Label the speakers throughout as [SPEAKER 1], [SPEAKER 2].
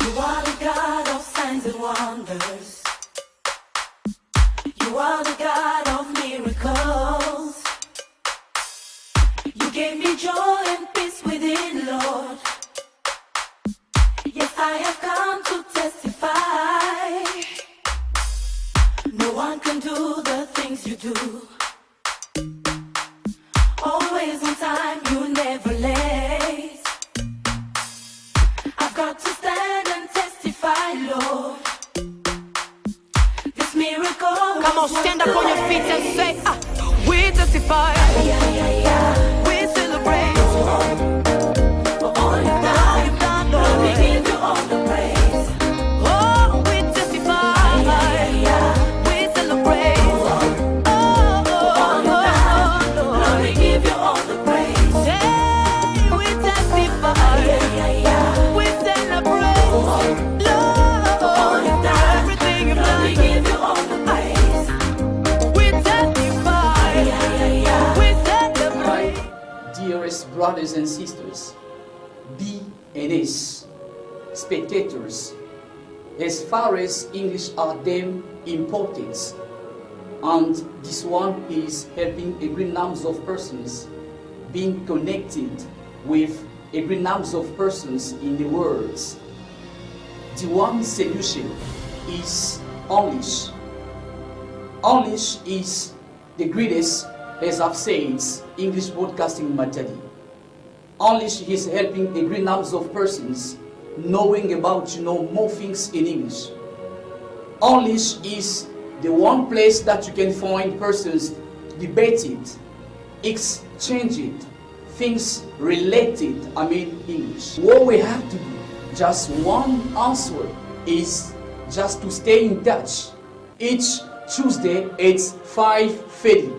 [SPEAKER 1] You are the God of signs and wonders. You are the God of miracles. You gave me joy and peace within, Lord. Yes, I have come to testify. No one can do the things you do. Always on time, you never late. I've got to stand and testify, Lord. This miracle.
[SPEAKER 2] Come on, stand up on your feet and say, we testify. We celebrate.
[SPEAKER 1] For all you've done, Lord, we give you all the praise.
[SPEAKER 2] Oh, we testify. We celebrate.
[SPEAKER 1] Lord, we give you all the praise.
[SPEAKER 2] Hey, we testify. We celebrate. Lord, everything you've
[SPEAKER 1] Lord, we
[SPEAKER 2] done.
[SPEAKER 1] give you all the praise.
[SPEAKER 2] We testify. We celebrate.
[SPEAKER 3] Dearest brothers and sisters, B&S spectators, as far as English are them important, and this one is helping a great number of persons being connected with a great number of persons in the world. The one solution is English. English is the greatest, as I've said, English broadcasting material. English is helping a great number of persons knowing about more things in English. English is the one place that you can find persons debated, exchanged, things related, English. What we have to do, just one answer, is just to stay in touch. Each Tuesday it's 5:30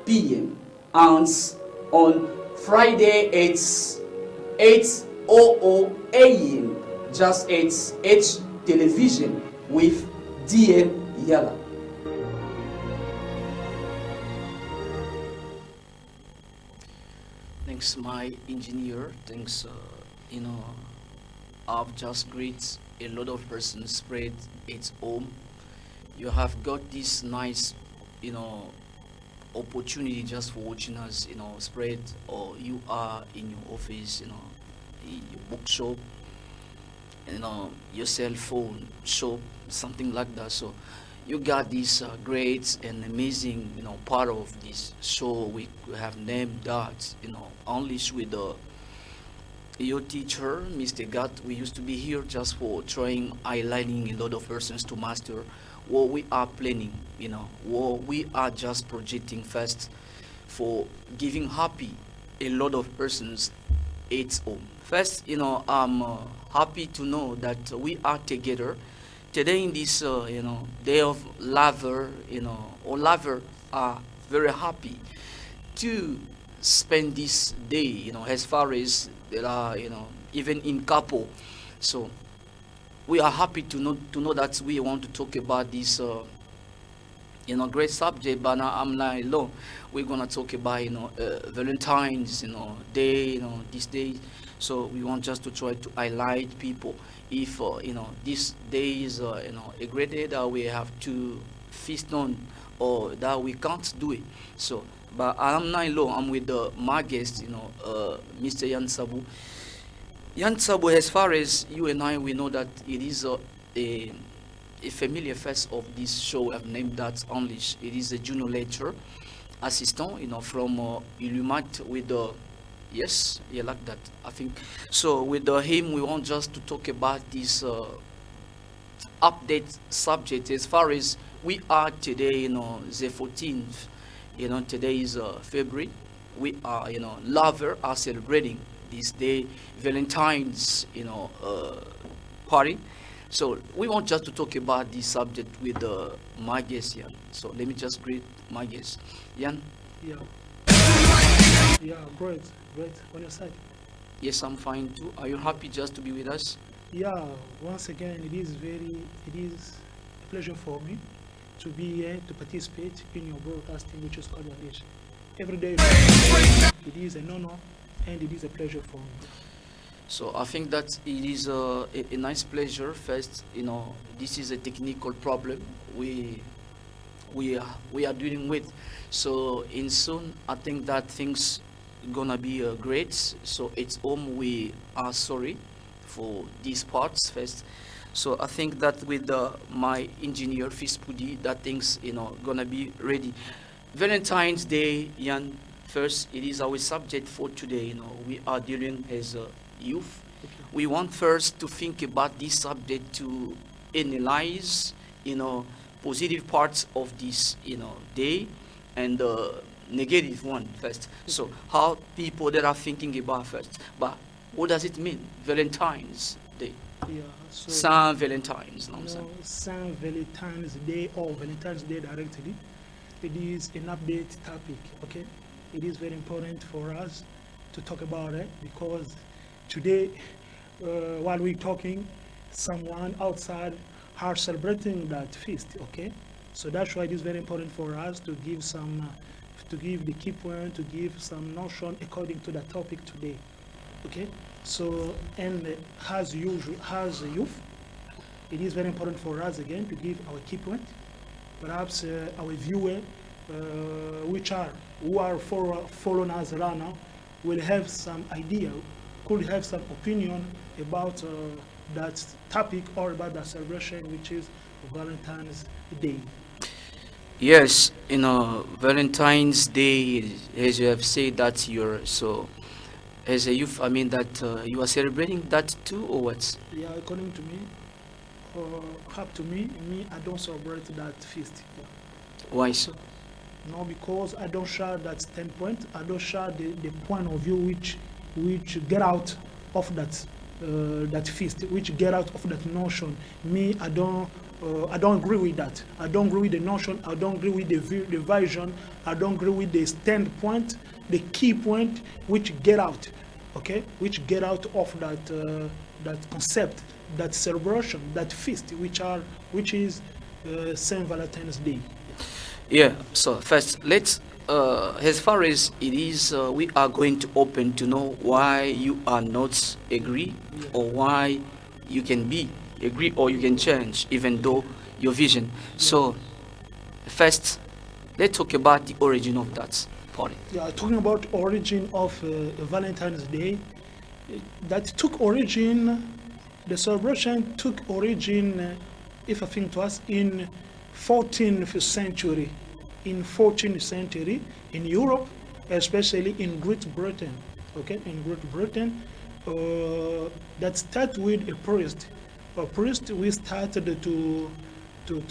[SPEAKER 3] p.m. and on Friday it's 8:00 a.m. Just it's H television with DM Yala. Thanks my engineer, thanks I've just greet a lot of persons spread its home. You have got this nice opportunity just for watching us spread, or you are in your office, in your bookshop, your cell phone shop, something like that. So you got this great and amazing part of this show. We have named that Unleash with your teacher, Mr. Gat. We used to be here just for trying highlighting a lot of persons to master what we are planning, what we are just projecting first for giving happy a lot of persons its home. First, I'm happy to know that we are together today in this, day of lover, all lover are very happy to spend this day, as far as there are, even in couple. So we are happy to know that we want to talk about this great subject, but now I'm not alone. We're gonna talk about Valentine's day, this day. So we want just to try to highlight people if this day is a great day that we have to feast on, or that we can't do it. So but I'm not alone. I'm with my guest, Mr. Yan Sabu. Yan Sabu, as far as you and I, we know that it is a familiar face of this show. I've named that Unleash. It is a junior lecturer assistant, from Illumat with the yes, yeah, like that, I think. So with him, we want just to talk about this update subject as far as we are today, the 14th. Today is February. We are, lover are celebrating this day, Valentine's, party. So we want just to talk about this subject with my guest, Yan. So let me just greet my guest, Yan.
[SPEAKER 4] Yeah. Yeah, great. On your side.
[SPEAKER 3] Yes, I'm fine too. Are you happy just to be with us?
[SPEAKER 4] Yeah, once again, it is a pleasure for me to be here to participate in your broadcasting, which is called Unleash. Every day, it is an honor and it is a pleasure for me.
[SPEAKER 3] So I think that it is a nice pleasure. First, this is a technical problem we are dealing with. So in soon, I think that things gonna be great. So it's home. We are sorry for these parts first. So I think that with my engineer Fispudi, that things gonna be ready. Valentine's Day, Jan. First, it is our subject for today. We are dealing as a youth. We want first to think about this subject to analyze, positive parts of this, day, and the negative one first. So how people that are thinking about first. But what does it mean? Valentine's Day.
[SPEAKER 4] Yeah, so
[SPEAKER 3] Saint Valentine's. No, I'm saying.
[SPEAKER 4] Saint Valentine's Day or Valentine's Day directly, it is an update topic. Okay, it is very important for us to talk about it because today, while we're talking, someone outside are celebrating that feast. Okay, so that's why it is very important for us to give to give the key point, to give some notion according to the topic today. Okay, so and as usual, as a youth, it is very important for us again to give our key point. Perhaps our viewer, who are following us around now, will have some idea, could have some opinion about that topic or about that celebration, which is Valentine's Day.
[SPEAKER 3] Yes, Valentine's Day, as you have said, that you're so. As a youth, I mean that you are celebrating that too, or what?
[SPEAKER 4] Yeah, according to me, up to me, I don't celebrate that feast. Yeah.
[SPEAKER 3] Why so?
[SPEAKER 4] No, because I don't share that standpoint. I don't share the point of view which get out of that feast, which get out of that notion. Me, I don't agree with that. I don't agree with the notion. I don't agree with the vision. I don't agree with the standpoint, the key point which get out, okay, which get out of that concept, that celebration, that feast, which is Saint Valentine's Day.
[SPEAKER 3] Yeah. So first, let's as far as it is, we are going to open to know why you are not agree, or why you can be agree, or you can change, even though your vision. So first, let's talk about the origin of that party.
[SPEAKER 4] Yeah, talking about origin of Valentine's Day, that took origin, the celebration took origin, if I think to us, in 14th century. In 14th century, in Europe, especially in Great Britain. Okay, in Great Britain, that started with a priest. A priest, we started to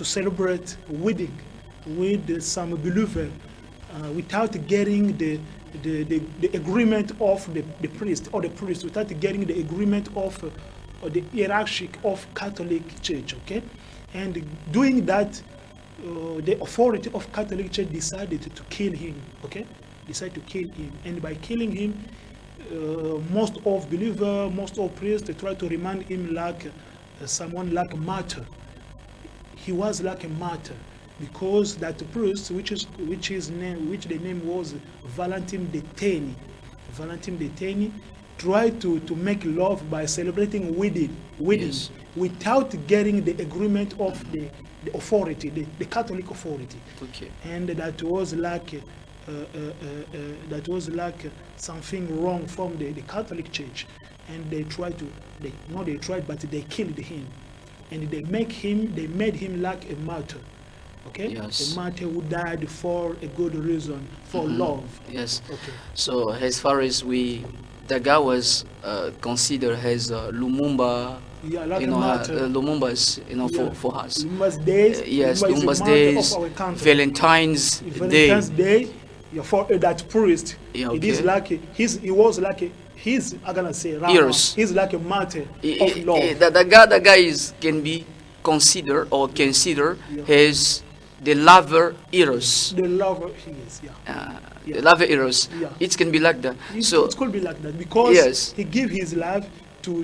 [SPEAKER 4] celebrate wedding with some believer without getting the agreement of the priest, or the priest without getting the agreement of the hierarchy of Catholic Church. Okay, and doing that, the authority of Catholic Church decided to kill him. Okay, decided to kill him, and by killing him, most of believers, most of priests, they try to remind him like someone like a martyr. He was like a martyr because that priest, which the name was Valentin de Teni. Valentin de Teni tried to make love by celebrating wedding
[SPEAKER 3] Yes.
[SPEAKER 4] without getting the agreement of the authority, the Catholic authority.
[SPEAKER 3] Okay.
[SPEAKER 4] And that was like something wrong from the Catholic Church, and they tried, but they killed him, and they made him like a martyr. Okay,
[SPEAKER 3] Yes.
[SPEAKER 4] a martyr who died for a good reason, for love.
[SPEAKER 3] Yes.
[SPEAKER 4] Okay.
[SPEAKER 3] So as far as the guy was considered as Lumumba,
[SPEAKER 4] Yeah, like a martyr.
[SPEAKER 3] Lumumba's,
[SPEAKER 4] Yeah.
[SPEAKER 3] for us.
[SPEAKER 4] Lumumba's days.
[SPEAKER 3] Yes,
[SPEAKER 4] Lumumba is a
[SPEAKER 3] Lumumba's
[SPEAKER 4] martyr
[SPEAKER 3] days,
[SPEAKER 4] of our country.
[SPEAKER 3] Valentine's
[SPEAKER 4] Valentine's
[SPEAKER 3] Day.
[SPEAKER 4] Day, yeah, for that priest,
[SPEAKER 3] Yeah,
[SPEAKER 4] it is
[SPEAKER 3] okay.
[SPEAKER 4] like he was like he's I'm gonna say right
[SPEAKER 3] Heroes.
[SPEAKER 4] now, he's like a martyr
[SPEAKER 3] Eh,
[SPEAKER 4] of love.
[SPEAKER 3] the guy can be considered as the lover heroes.
[SPEAKER 4] The lover he is, yeah.
[SPEAKER 3] The lover heroes.
[SPEAKER 4] Yeah.
[SPEAKER 3] It can be like that.
[SPEAKER 4] It could be like that because
[SPEAKER 3] Yes.
[SPEAKER 4] he gave his life to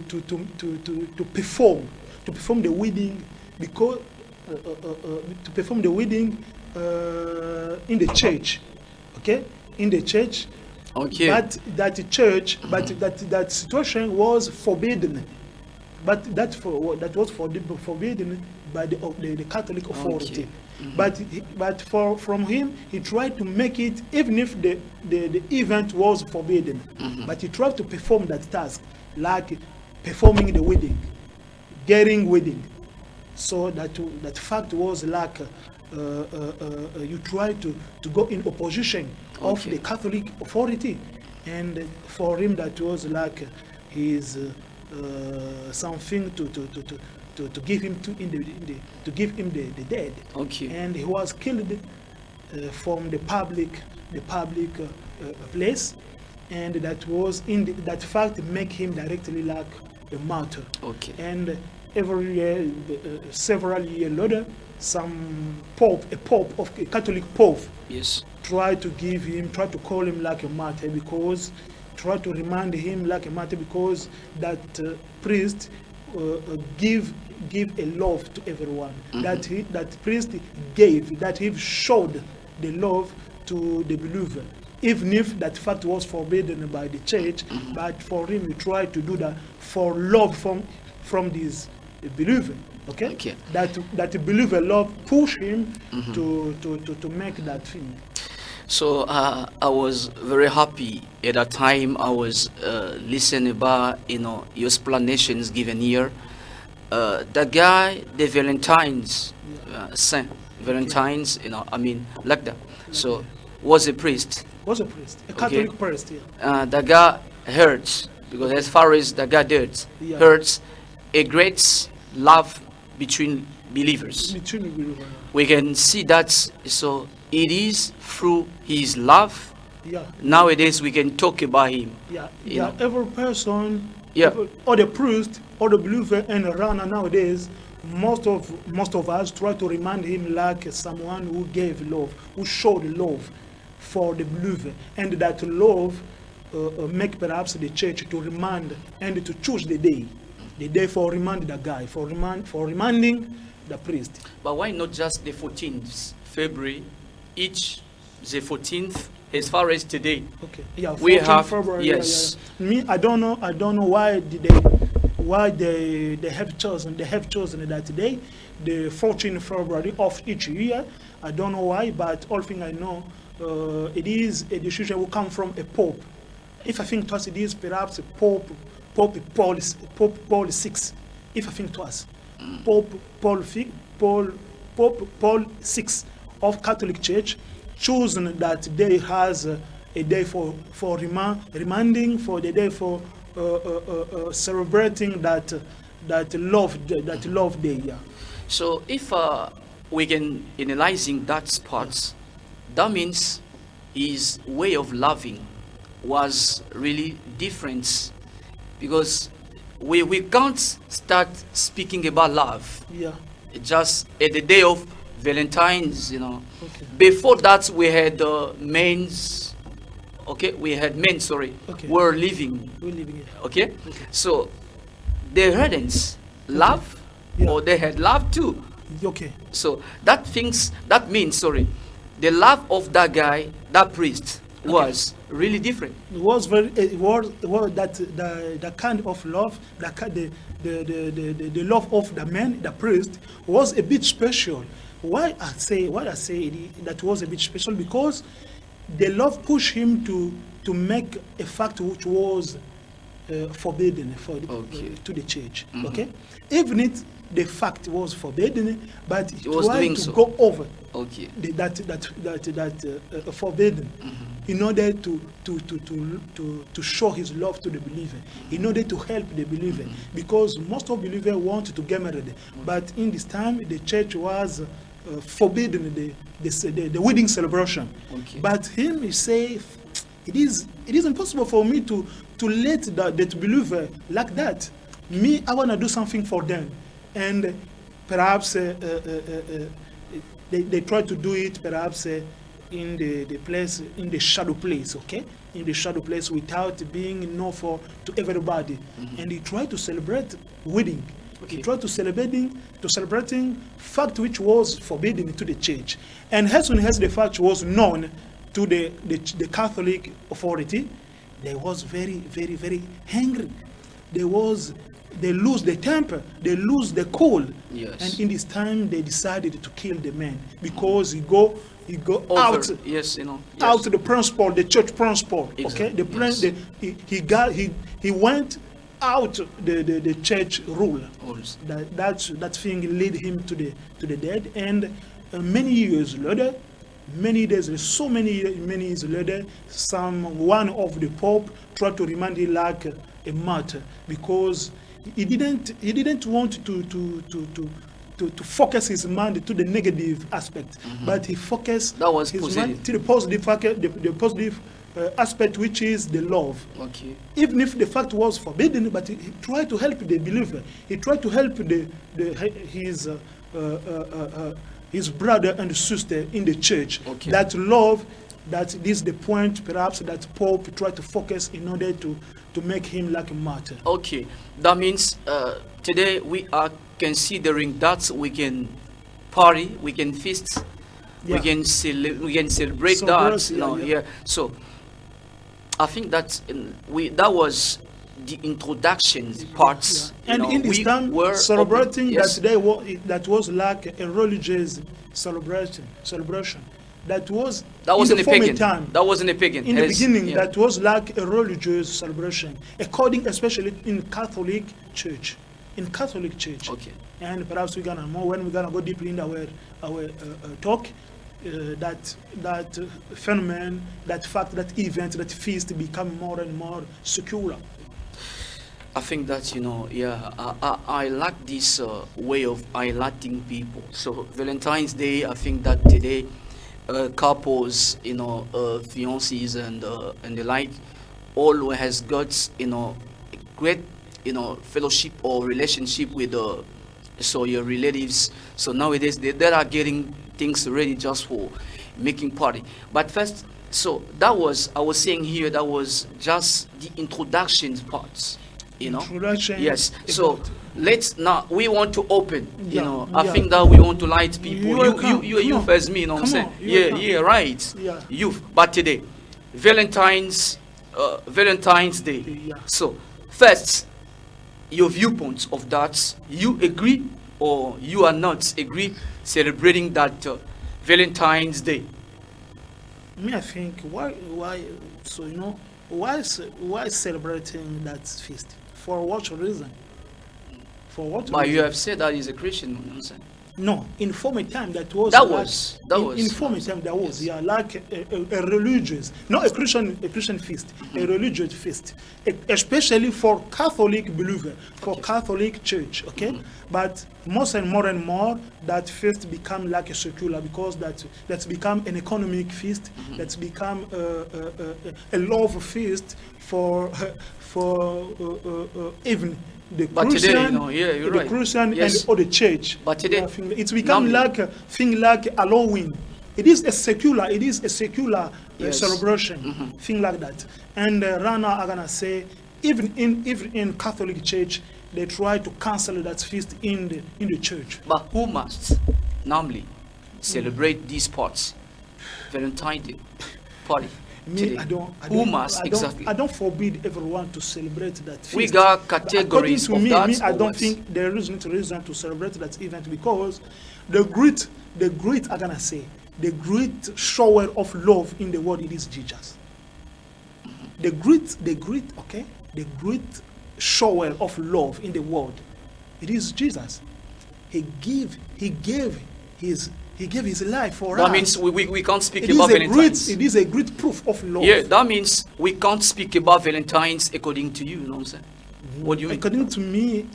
[SPEAKER 4] perform the wedding, because to perform the wedding in the church, okay, in the church,
[SPEAKER 3] Okay.
[SPEAKER 4] But that church, but that situation was forbidden. But that was forbidden by the Catholic authority.
[SPEAKER 3] Okay.
[SPEAKER 4] But from him, he tried to make it, even if the event was forbidden. But he tried to perform that task, like performing the wedding, getting wedding. So that fact was like you try to go in opposition of
[SPEAKER 3] Okay.
[SPEAKER 4] the Catholic authority, and for him that was like his something to give him to give him the dead.
[SPEAKER 3] Okay.
[SPEAKER 4] And he was killed from the public place, and that was that fact make him directly like a martyr.
[SPEAKER 3] Okay.
[SPEAKER 4] And every year, several years later, a Catholic pope,
[SPEAKER 3] Yes.
[SPEAKER 4] try to call him like a martyr, because try to remind him like a martyr, because that priest give a love to everyone. That priest that he showed the love to the believer, even if that fact was forbidden by the church. But for him, he tried to do that for love from this believer. Okay?
[SPEAKER 3] Okay.
[SPEAKER 4] That the believer love push him to make that thing.
[SPEAKER 3] So I was very happy at that time. I was listening about your explanations given here. The guy, the Valentine's, Saint Valentine's, like that. So was a priest.
[SPEAKER 4] Was a priest, a Catholic priest. Yeah.
[SPEAKER 3] The guy hurts because as far as the guy did,
[SPEAKER 4] Yeah.
[SPEAKER 3] hurts a great love between believers.
[SPEAKER 4] Between the believer.
[SPEAKER 3] We can see that. So it is through his love.
[SPEAKER 4] Yeah.
[SPEAKER 3] Nowadays we can talk about him.
[SPEAKER 4] Yeah,
[SPEAKER 3] You
[SPEAKER 4] yeah.
[SPEAKER 3] know.
[SPEAKER 4] Every person,
[SPEAKER 3] Yeah.
[SPEAKER 4] or the priest, or the believer and runner nowadays, most of us try to remind him like someone who gave love, who showed love for the believer, and that love make perhaps the church to remind and to choose the day for remind the guy, for reminding the priest.
[SPEAKER 3] But why not just the 14th February, each the 14th as far as today?
[SPEAKER 4] Okay. Yeah.
[SPEAKER 3] We
[SPEAKER 4] 14
[SPEAKER 3] have-
[SPEAKER 4] February,
[SPEAKER 3] yes.
[SPEAKER 4] Yeah. Me, I don't know why they have chosen that day, the 14th February of each year. I don't know why, but all thing I know, it is a decision will come from a pope. If I think twice, it is perhaps a Pope Paul VI. If I think twice, Pope Paul VI of Catholic Church chosen that day has a day for reminding, for the day for celebrating that love day. Yeah.
[SPEAKER 3] So if we can analyzing that part, that means his way of loving was really different, because we can't start speaking about love
[SPEAKER 4] Yeah.
[SPEAKER 3] just at the day of Valentine's.
[SPEAKER 4] Okay.
[SPEAKER 3] Before that we had men's. Okay, we had men. Sorry,
[SPEAKER 4] Okay.
[SPEAKER 3] were living.
[SPEAKER 4] We're living it.
[SPEAKER 3] Okay,
[SPEAKER 4] Okay.
[SPEAKER 3] so they hadn't love,
[SPEAKER 4] Yeah.
[SPEAKER 3] or they had love too.
[SPEAKER 4] Okay.
[SPEAKER 3] So that means sorry, the love of that guy, that priest, was really different.
[SPEAKER 4] It was that the kind of love, the love of the man, the priest, was a bit special. Why I say that was a bit special, because the love pushed him to make a fact which was forbidden to the church. Okay, even if the fact was forbidden, but he
[SPEAKER 3] was
[SPEAKER 4] tried
[SPEAKER 3] doing
[SPEAKER 4] to
[SPEAKER 3] so.
[SPEAKER 4] go over
[SPEAKER 3] Okay.
[SPEAKER 4] that forbidden, in order to show his love to the believer, in order to help the believer, because most of believers want to get married, but in this time the church was forbidden the wedding celebration.
[SPEAKER 3] Okay.
[SPEAKER 4] But him, he say, it is impossible for me to let that believer like that. Me, I want to do something for them, and perhaps they try to do it perhaps in the place, in the shadow place, okay, in the shadow place, without being known to everybody. And he tried to celebrate wedding.
[SPEAKER 3] Okay.
[SPEAKER 4] He tried to celebrating fact which was forbidden to the church. And as soon as the fact was known, to the Catholic authority, they was very, very, very angry. They lose the temper, they lose the cool.
[SPEAKER 3] Yes.
[SPEAKER 4] And in this time, they decided to kill the man because he go
[SPEAKER 3] Over,
[SPEAKER 4] out,
[SPEAKER 3] yes, you know. Yes.
[SPEAKER 4] out the principle, the church principle. Okay,
[SPEAKER 3] Exactly, yes.
[SPEAKER 4] he went out the church rule.
[SPEAKER 3] Rules.
[SPEAKER 4] That thing led him to the dead. And many years later, many years later, one of the Pope tried to remind him like a martyr because he didn't want to focus his mind to the negative aspect, but he focused
[SPEAKER 3] That was
[SPEAKER 4] his
[SPEAKER 3] positive.
[SPEAKER 4] mind to the positive aspect, which is the love.
[SPEAKER 3] Okay.
[SPEAKER 4] Even if the fact was forbidden, but he tried to help the believer. He tried to help his brother and sister in the church.
[SPEAKER 3] Okay.
[SPEAKER 4] That love, that this is the point perhaps that Pope tried to focus in order to make him like a martyr.
[SPEAKER 3] Okay, that means today we are considering that we can party, we can feast,
[SPEAKER 4] Yeah.
[SPEAKER 3] we can celebrate
[SPEAKER 4] So
[SPEAKER 3] that.
[SPEAKER 4] yes,
[SPEAKER 3] No,
[SPEAKER 4] yeah.
[SPEAKER 3] yeah. So I think that that was the introduction parts.
[SPEAKER 4] Yeah. And
[SPEAKER 3] you know,
[SPEAKER 4] in this
[SPEAKER 3] we
[SPEAKER 4] time,
[SPEAKER 3] were
[SPEAKER 4] celebrating
[SPEAKER 3] open, yes.
[SPEAKER 4] that was like a religious celebration. That was
[SPEAKER 3] That wasn't
[SPEAKER 4] in the
[SPEAKER 3] a
[SPEAKER 4] former
[SPEAKER 3] pagan.
[SPEAKER 4] time.
[SPEAKER 3] That wasn't a pagan.
[SPEAKER 4] In the
[SPEAKER 3] Yes,
[SPEAKER 4] beginning,
[SPEAKER 3] yeah.
[SPEAKER 4] that was like a religious celebration, according especially in Catholic Church. In Catholic Church.
[SPEAKER 3] Okay.
[SPEAKER 4] And perhaps when we're gonna go deeply in our talk, that phenomenon, that fact, that event, that feast become more and more secular.
[SPEAKER 3] I think that, you know, yeah, I like this way of highlighting people. So Valentine's Day, I think that today couples, you know, fiancés and the like, all has got, you know, a great, you know, fellowship or relationship with so your relatives. So nowadays they are getting things ready just for making party. But first, so that was, I was saying here, that was just the introduction parts. You know.
[SPEAKER 4] Introduction
[SPEAKER 3] Yes. So
[SPEAKER 4] about-
[SPEAKER 3] let's now. We want to open. You
[SPEAKER 4] Yeah,
[SPEAKER 3] know. I
[SPEAKER 4] yeah.
[SPEAKER 3] think that we want to light people.
[SPEAKER 4] You are come-
[SPEAKER 3] You are
[SPEAKER 4] come
[SPEAKER 3] youth
[SPEAKER 4] on.
[SPEAKER 3] as me. You know what I'm
[SPEAKER 4] Come
[SPEAKER 3] saying?
[SPEAKER 4] on, you are
[SPEAKER 3] Yeah.
[SPEAKER 4] come.
[SPEAKER 3] Yeah. Right.
[SPEAKER 4] Yeah.
[SPEAKER 3] Youth. But today, Valentine's Day.
[SPEAKER 4] Yeah.
[SPEAKER 3] So first, your viewpoint of that. You agree or you are not agree celebrating that Valentine's Day?
[SPEAKER 4] Me, I think why so you know why celebrating that feast? For what reason? For what
[SPEAKER 3] But
[SPEAKER 4] reason?
[SPEAKER 3] you have said that he's a Christian. You know what I'm saying?
[SPEAKER 4] No, in former time that was
[SPEAKER 3] That
[SPEAKER 4] like-
[SPEAKER 3] was- that
[SPEAKER 4] in,
[SPEAKER 3] was-
[SPEAKER 4] in former time that was
[SPEAKER 3] Yes.
[SPEAKER 4] yeah, like a religious, not a Christian feast, a religious feast, especially for Catholic believer, for Catholic Church. Okay, but more and more that feast become like a secular because that's become an economic feast, that's become a love feast for even the
[SPEAKER 3] But today,
[SPEAKER 4] Christian,
[SPEAKER 3] you know, yeah, you're
[SPEAKER 4] the
[SPEAKER 3] right.
[SPEAKER 4] Christian
[SPEAKER 3] Yes.
[SPEAKER 4] and or the church.
[SPEAKER 3] But today,
[SPEAKER 4] Yeah, it's become
[SPEAKER 3] normally-
[SPEAKER 4] like a thing like Halloween. It is a secular
[SPEAKER 3] Yes.
[SPEAKER 4] celebration, thing like that. And right now I'm gonna say, even in Catholic Church, they try to cancel that feast in the church.
[SPEAKER 3] But who must normally celebrate these parts? Valentine's Day party.
[SPEAKER 4] Me,
[SPEAKER 3] today. Who must exactly?
[SPEAKER 4] I don't forbid everyone to celebrate that feast.
[SPEAKER 3] We got
[SPEAKER 4] But
[SPEAKER 3] categories
[SPEAKER 4] according to
[SPEAKER 3] of
[SPEAKER 4] me,
[SPEAKER 3] that.
[SPEAKER 4] I
[SPEAKER 3] or
[SPEAKER 4] don't
[SPEAKER 3] what?
[SPEAKER 4] think there is no reason to celebrate that event because the great I'm gonna say, the great shower of love in the world, it is Jesus. The great shower of love in the world, it is Jesus. He gave his life for us.
[SPEAKER 3] That means we can't speak
[SPEAKER 4] it
[SPEAKER 3] about
[SPEAKER 4] is
[SPEAKER 3] Valentine's.
[SPEAKER 4] it is a great proof of love.
[SPEAKER 3] Yeah, that means we can't speak about Valentine's according to you. You know what I'm saying? What do you mean?
[SPEAKER 4] According to me,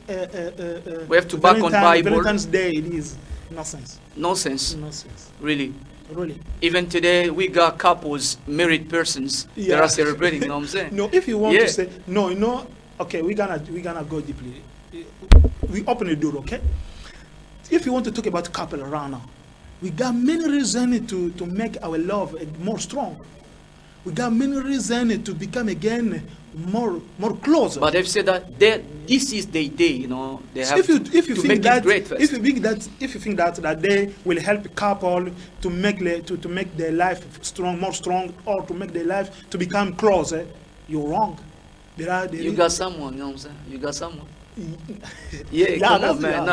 [SPEAKER 3] We have to back on Bible.
[SPEAKER 4] Valentine's Day, it is nonsense.
[SPEAKER 3] Nonsense.
[SPEAKER 4] Nonsense.
[SPEAKER 3] Really.
[SPEAKER 4] Really.
[SPEAKER 3] Even today, we got couples, married persons that
[SPEAKER 4] Yeah.
[SPEAKER 3] are celebrating. You know what I'm saying?
[SPEAKER 4] No, if you want
[SPEAKER 3] Yeah.
[SPEAKER 4] to say no, okay, we're gonna go deeply. We open the door, okay? If you want to talk about couple around now, we got many reasons to make our love more strong. We got many reasons to become again more closer.
[SPEAKER 3] But they've said that this is their day, you know. They have
[SPEAKER 4] if you
[SPEAKER 3] to
[SPEAKER 4] think
[SPEAKER 3] make
[SPEAKER 4] that
[SPEAKER 3] it great first.
[SPEAKER 4] if you think that they will help a couple to make to make their life more strong, or to make their life to become closer, you're wrong.
[SPEAKER 3] You got someone, you know what I'm saying? You got someone. Yeah, come on, man.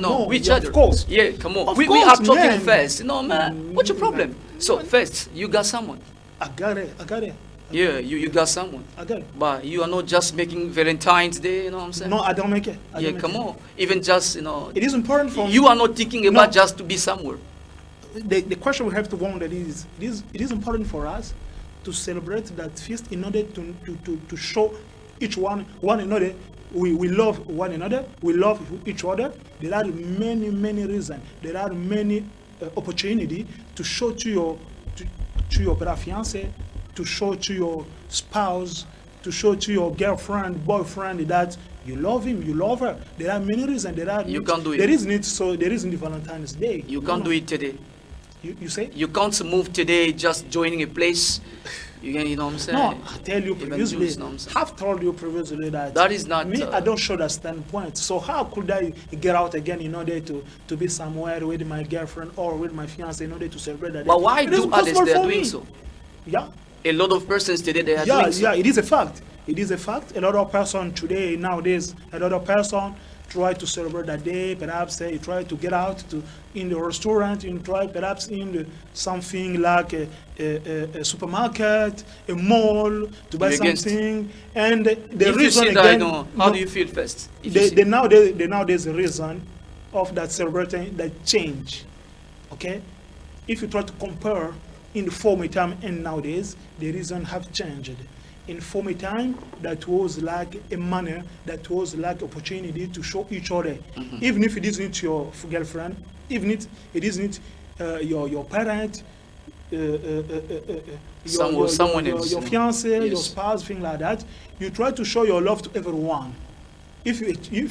[SPEAKER 3] No, each other.
[SPEAKER 4] Of course.
[SPEAKER 3] Yeah, come on.
[SPEAKER 4] Of
[SPEAKER 3] We
[SPEAKER 4] course,
[SPEAKER 3] are talking
[SPEAKER 4] man.
[SPEAKER 3] first. You know, man. What's your problem? So first, you got someone.
[SPEAKER 4] I got it.
[SPEAKER 3] Yeah, you got someone.
[SPEAKER 4] I got it.
[SPEAKER 3] But you are not just making Valentine's Day, you know what I'm saying?
[SPEAKER 4] No, I don't make it. I
[SPEAKER 3] Yeah,
[SPEAKER 4] don't make
[SPEAKER 3] come
[SPEAKER 4] it.
[SPEAKER 3] on. Even just, you know,
[SPEAKER 4] It is important for me.
[SPEAKER 3] you are not thinking about
[SPEAKER 4] No.
[SPEAKER 3] just to be somewhere.
[SPEAKER 4] The question we have to wonder is it is important for us to celebrate that feast in order to show each one another we love one another, we love each other. There are many reasons. There are many opportunity to show to your fiance, to show to your spouse, to show to your girlfriend, boyfriend that you love him, you love her. There are many reasons.
[SPEAKER 3] You can't do it.
[SPEAKER 4] There isn't the Valentine's Day.
[SPEAKER 3] You can't do it today.
[SPEAKER 4] You say?
[SPEAKER 3] You can't move today just joining a place. You know what I'm saying?
[SPEAKER 4] No, I tell you
[SPEAKER 3] Even
[SPEAKER 4] previously,
[SPEAKER 3] Jews, know what I'm saying?
[SPEAKER 4] I've told you previously that
[SPEAKER 3] That is not,
[SPEAKER 4] me.
[SPEAKER 3] uh,
[SPEAKER 4] I don't show that standpoint. So how could I get out again in order to be somewhere with my girlfriend or with my fiance in order to celebrate that?
[SPEAKER 3] But
[SPEAKER 4] day?
[SPEAKER 3] why
[SPEAKER 4] It is
[SPEAKER 3] do others
[SPEAKER 4] possible
[SPEAKER 3] they are
[SPEAKER 4] for
[SPEAKER 3] doing
[SPEAKER 4] me.
[SPEAKER 3] so?
[SPEAKER 4] Yeah,
[SPEAKER 3] A lot of persons today they are
[SPEAKER 4] yeah,
[SPEAKER 3] doing so.
[SPEAKER 4] yeah. It is a fact. It is a fact. A lot of person today nowadays, a lot of person try to celebrate that day. Perhaps they try to get out to in the restaurant, and try perhaps in something like a supermarket, a mall to buy
[SPEAKER 3] You're against.
[SPEAKER 4] something. And the
[SPEAKER 3] If you
[SPEAKER 4] reason
[SPEAKER 3] see that,
[SPEAKER 4] again,
[SPEAKER 3] how
[SPEAKER 4] no,
[SPEAKER 3] do you feel first? If you see-
[SPEAKER 4] the nowadays the reason of that celebrating that change. Okay, if you try to compare in the former time and nowadays, the reason have changed. In former time, that was like a manner, that was like opportunity to show each other, even if it isn't your girlfriend, even if it isn't your parent,
[SPEAKER 3] Someone else,
[SPEAKER 4] your
[SPEAKER 3] you know.
[SPEAKER 4] fiance, your
[SPEAKER 3] Yes.
[SPEAKER 4] spouse, thing like that. You try to show your love to everyone. If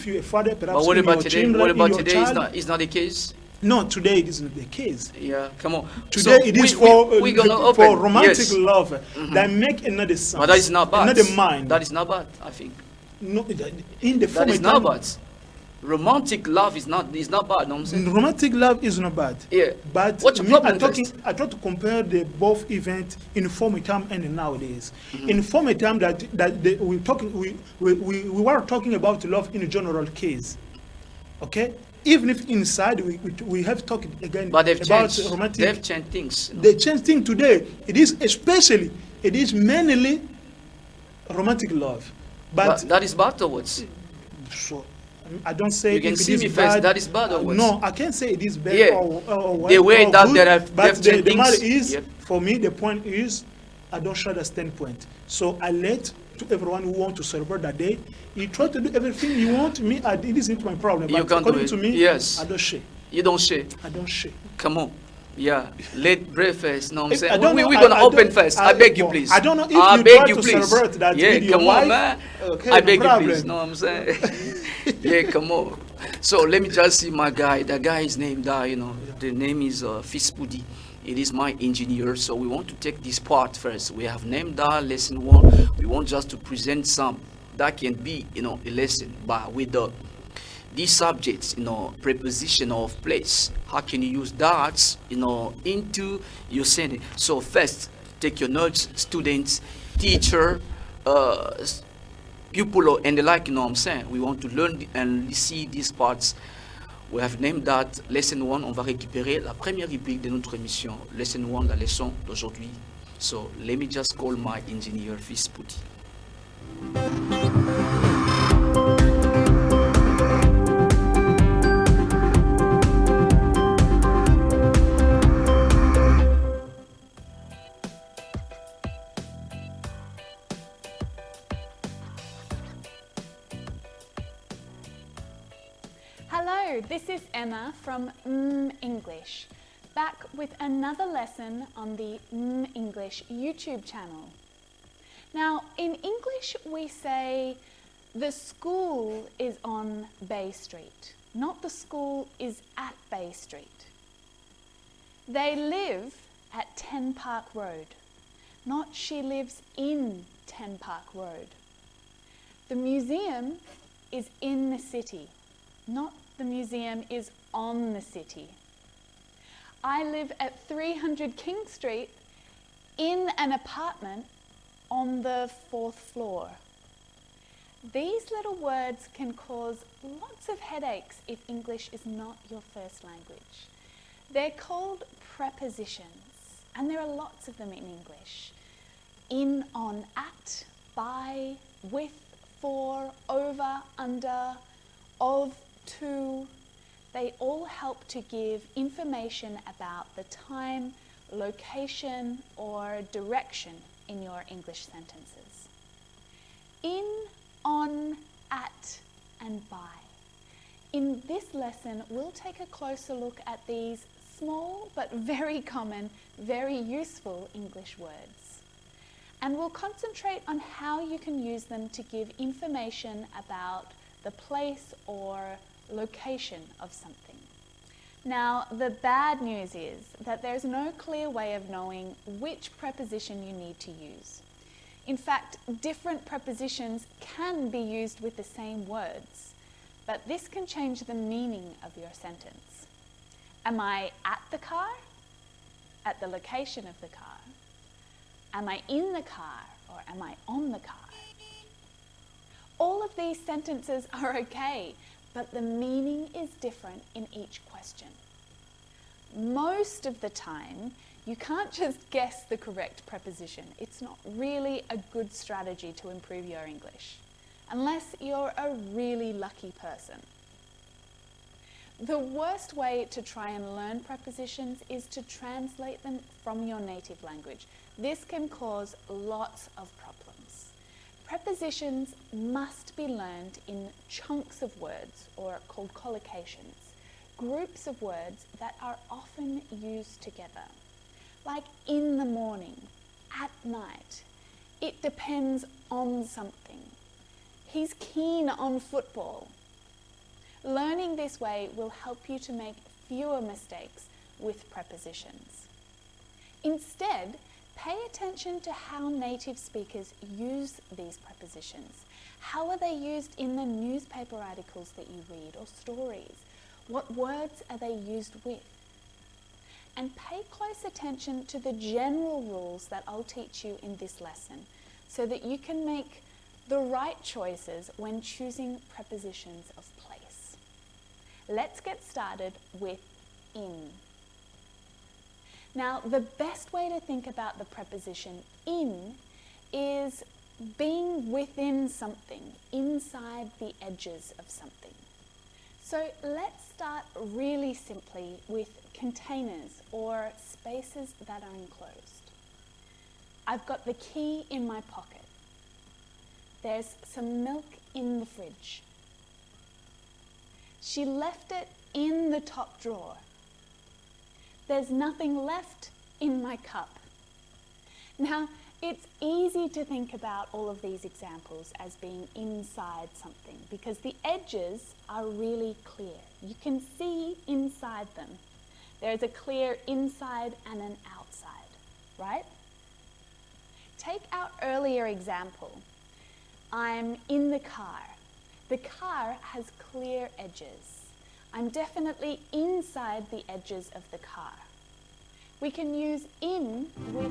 [SPEAKER 4] you're a father, perhaps
[SPEAKER 3] But what
[SPEAKER 4] in
[SPEAKER 3] about
[SPEAKER 4] your
[SPEAKER 3] today?
[SPEAKER 4] children,
[SPEAKER 3] What
[SPEAKER 4] in
[SPEAKER 3] about
[SPEAKER 4] your
[SPEAKER 3] today?
[SPEAKER 4] child.
[SPEAKER 3] It's not the case.
[SPEAKER 4] No, today it isn't the case.
[SPEAKER 3] Yeah, come on.
[SPEAKER 4] Today
[SPEAKER 3] So
[SPEAKER 4] it is
[SPEAKER 3] we're gonna
[SPEAKER 4] for
[SPEAKER 3] open.
[SPEAKER 4] romantic
[SPEAKER 3] Yes.
[SPEAKER 4] love that make another sense.
[SPEAKER 3] But that is not bad.
[SPEAKER 4] Another mind.
[SPEAKER 3] That is not bad, I think.
[SPEAKER 4] No, in the
[SPEAKER 3] That
[SPEAKER 4] former
[SPEAKER 3] is not
[SPEAKER 4] time,
[SPEAKER 3] bad. Romantic love is not bad, know what I'm saying?
[SPEAKER 4] romantic love is not bad.
[SPEAKER 3] Yeah.
[SPEAKER 4] But
[SPEAKER 3] What's your
[SPEAKER 4] me,
[SPEAKER 3] problem first?
[SPEAKER 4] I try to compare the both events in former time and nowadays. In former time we were talking about love in a general case. Okay? Even if inside we have talked again
[SPEAKER 3] But they've
[SPEAKER 4] about
[SPEAKER 3] changed.
[SPEAKER 4] romantic.
[SPEAKER 3] They've changed things. You know?
[SPEAKER 4] The change thing today, it is mainly romantic love. But
[SPEAKER 3] That is bad towards.
[SPEAKER 4] so I don't say
[SPEAKER 3] You can
[SPEAKER 4] if it
[SPEAKER 3] see
[SPEAKER 4] is
[SPEAKER 3] me first,
[SPEAKER 4] bad.
[SPEAKER 3] that is bad or worse?
[SPEAKER 4] No, I can't say it is bad
[SPEAKER 3] Yeah.
[SPEAKER 4] or
[SPEAKER 3] The way
[SPEAKER 4] or
[SPEAKER 3] that
[SPEAKER 4] good,
[SPEAKER 3] there have-
[SPEAKER 4] but
[SPEAKER 3] they've changed
[SPEAKER 4] the matter
[SPEAKER 3] things,
[SPEAKER 4] is,
[SPEAKER 3] yep.
[SPEAKER 4] for me, the point is, I don't share the standpoint. So I let to everyone who want to celebrate that day. You try to do everything you want. Me, it isn't my problem.
[SPEAKER 3] You
[SPEAKER 4] But
[SPEAKER 3] can't do
[SPEAKER 4] according
[SPEAKER 3] it.
[SPEAKER 4] to me,
[SPEAKER 3] Yes.
[SPEAKER 4] I don't share.
[SPEAKER 3] You don't share.
[SPEAKER 4] I don't share.
[SPEAKER 3] Come on. Yeah. Let pray first. Know what I'm
[SPEAKER 4] I
[SPEAKER 3] saying?
[SPEAKER 4] don't
[SPEAKER 3] We're
[SPEAKER 4] know-
[SPEAKER 3] gonna
[SPEAKER 4] I
[SPEAKER 3] open
[SPEAKER 4] don't-
[SPEAKER 3] first. I beg you, please.
[SPEAKER 4] I don't know if
[SPEAKER 3] I
[SPEAKER 4] you
[SPEAKER 3] beg
[SPEAKER 4] try
[SPEAKER 3] you,
[SPEAKER 4] to
[SPEAKER 3] please.
[SPEAKER 4] celebrate that
[SPEAKER 3] Yeah,
[SPEAKER 4] with your
[SPEAKER 3] come
[SPEAKER 4] wife.
[SPEAKER 3] on, man.
[SPEAKER 4] Okay,
[SPEAKER 3] I
[SPEAKER 4] no
[SPEAKER 3] beg
[SPEAKER 4] problem.
[SPEAKER 3] you, please. Know what I'm saying? Yeah, come on. So let me just see my guy. The guy is named, the name is Fispudi. It is my engineer. So we want to take this part first. We have named that lesson 1. We want just to present some that can be, a lesson, but with these subjects, preposition of place. How can you use that, into your sentence? So first, take your notes, students, teacher, pupil, and the like. You know what I'm saying? We want to learn and see these parts. We have named that lesson 1. On va récupérer la première rubrique de notre émission. Lesson 1, la leçon d'aujourd'hui. So let me just call my engineer, Fispudi.
[SPEAKER 5] Hello, this is Emma from English, back with another lesson on the English YouTube channel. Now, in English we say the school is on Bay Street, not the school is at Bay Street. They live at 10 Park Road, not she lives in 10 Park Road. The museum is in the city, not the museum is on the city. I live at 300 King Street in an apartment on the 4th floor. These little words can cause lots of headaches if English is not your first language. They're called prepositions, and there are lots of them in English. In, on, at, by, with, for, over, under, of, to. They all help to give information about the time, location, or direction in your English sentences. In, on, at, and by. In this lesson, we'll take a closer look at these small but very common, very useful English words. And we'll concentrate on how you can use them to give information about the place or location of something. Now, the bad news is that there's no clear way of knowing which preposition you need to use. In fact, different prepositions can be used with the same words, but this can change the meaning of your sentence. Am I at the car? At the location of the car. Am I in the car or am I on the car? All of these sentences are okay, but the meaning is different in each question. Most of the time, you can't just guess the correct preposition. It's not really a good strategy to improve your English, unless you're a really lucky person. The worst way to try and learn prepositions is to translate them from your native language. This can cause lots of problems. Prepositions must be learned in chunks of words, or called collocations, groups of words that are often used together. Like in the morning, at night. It depends on something. He's keen on football. Learning this way will help you to make fewer mistakes with prepositions. Instead, pay attention to how native speakers use these prepositions. How are they used in the newspaper articles that you read or stories? What words are they used with? And pay close attention to the general rules that I'll teach you in this lesson so that you can make the right choices when choosing prepositions of place. Let's get started with in. Now, the best way to think about the preposition in is being within something, inside the edges of something. So let's start really simply with containers or spaces that are enclosed. I've got the key in my pocket. There's some milk in the fridge. She left it in the top drawer. There's nothing left in my cup. Now, it's easy to think about all of these examples as being inside something because the edges are really clear. You can see inside them. There's a clear inside and an outside, right? Take our earlier example. I'm in the car. The car has clear edges. I'm definitely inside the edges of the car. We can use in with...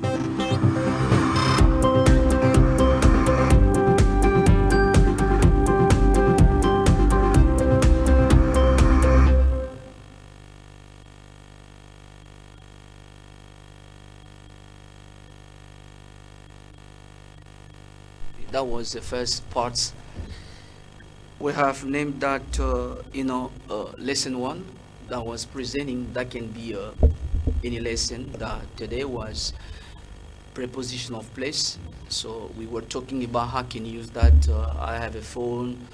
[SPEAKER 3] That was the first part. We have named that, lesson 1 that was presenting. That can be any lesson. That today was preposition of place. So we were talking about how can you use that. I have a phone,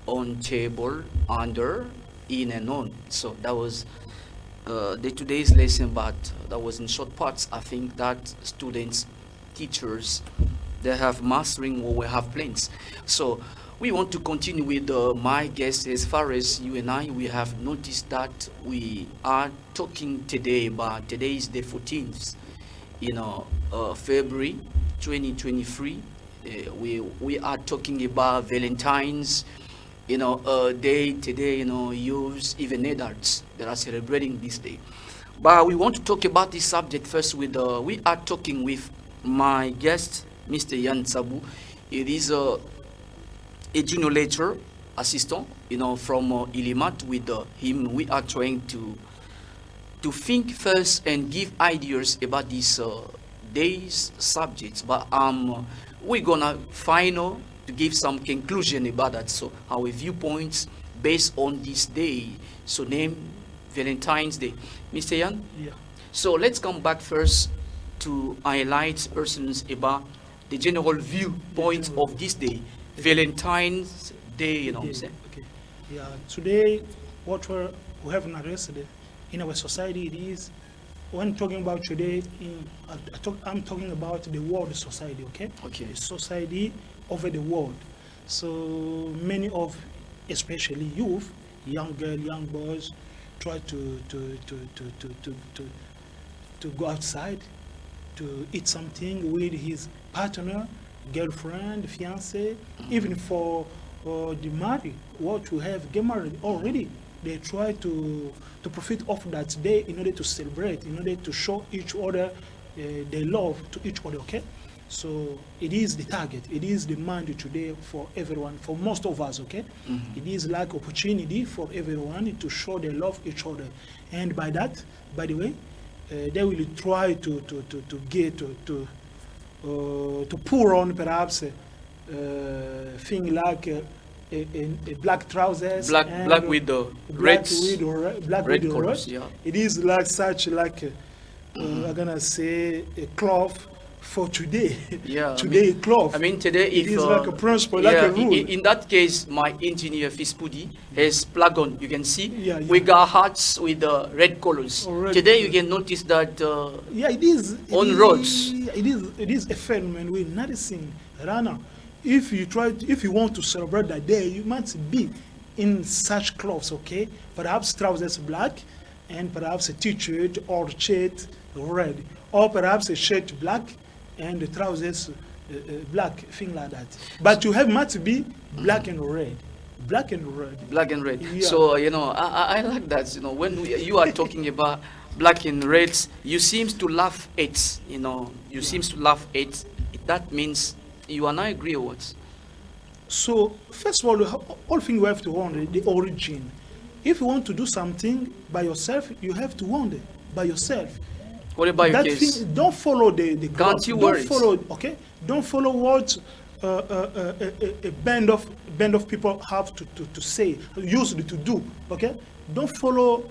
[SPEAKER 3] on table, under, in and on. So that was the today's lesson, but that was in short parts. I think that students, teachers, they have mastering what we have plans. So we want to continue with my guest. As far as you and I, we have noticed that we are talking today about, today is the 14th, February 2023. We are talking about Valentine's, day today. Youths, even adults, that are celebrating this day. But we want to talk about this subject first. We are talking with my guest, Mr. Yan Sabu. It is a junior lecturer assistant, from Ilimat. With him, we are trying to think first and give ideas about this day's subjects. But we're gonna final to give some conclusion about that. So our viewpoints based on this day, so named Valentine's Day. Mr. Yan?
[SPEAKER 4] Yeah.
[SPEAKER 3] So let's come back first to highlight persons about the general viewpoint of this day, Valentine's Day, you know what I'm saying?
[SPEAKER 4] Okay. Yeah. Today, what we have arrested in our society, it is, when talking about today, I'm talking about the world society, okay?
[SPEAKER 3] Okay.
[SPEAKER 4] The society over the world. So many of, especially youth, young girls, young boys, try to go outside to eat something with his partner, girlfriend, fiance, even for the married, what to have get married already. They try to profit off that day in order to celebrate, in order to show each other their love to each other, okay? So it is the target, it is the mind today for everyone, for most of us, okay? It is like opportunity for everyone to show their love each other. And by that, by the way, they will try to get, to pour on perhaps thing like a black trousers,
[SPEAKER 3] Black
[SPEAKER 4] and
[SPEAKER 3] with the
[SPEAKER 4] black
[SPEAKER 3] red,
[SPEAKER 4] black
[SPEAKER 3] red
[SPEAKER 4] with the
[SPEAKER 3] colors,
[SPEAKER 4] red.
[SPEAKER 3] yeah.
[SPEAKER 4] It is like such like I'm gonna say a cloth for today.
[SPEAKER 3] Yeah,
[SPEAKER 4] today cloth.
[SPEAKER 3] I mean, today,
[SPEAKER 4] it
[SPEAKER 3] if
[SPEAKER 4] is like a principle, like
[SPEAKER 3] yeah,
[SPEAKER 4] a rule.
[SPEAKER 3] in that case, my engineer Fispudi has plug on. You can see
[SPEAKER 4] Yeah, yeah.
[SPEAKER 3] we got hats with the red colors.
[SPEAKER 4] Oh, red
[SPEAKER 3] Today, you
[SPEAKER 4] colors.
[SPEAKER 3] can notice that
[SPEAKER 4] Yeah, it is.
[SPEAKER 3] On roads.
[SPEAKER 4] It is a phenomenon we're noticing right now. If you want to celebrate that day, you must be in such clothes, okay? Perhaps trousers black, and perhaps a t-shirt or shirt red, or perhaps a shirt black and the trousers black, thing like that. But you have must be black and red, black and red.
[SPEAKER 3] black and red.
[SPEAKER 4] Yeah.
[SPEAKER 3] So I like that. When you are talking about black and reds, you seems to laugh at. You seems to laugh at. That means you and I agree or what?
[SPEAKER 4] So first of all thing you have to wonder the origin. If you want to do something by yourself, you have to wonder by yourself.
[SPEAKER 3] What about your
[SPEAKER 4] That
[SPEAKER 3] case?
[SPEAKER 4] thing, don't follow the crowd.
[SPEAKER 3] you
[SPEAKER 4] Don't
[SPEAKER 3] worry.
[SPEAKER 4] follow, okay? Don't follow what a band of people have to say, usually to do, okay? Don't follow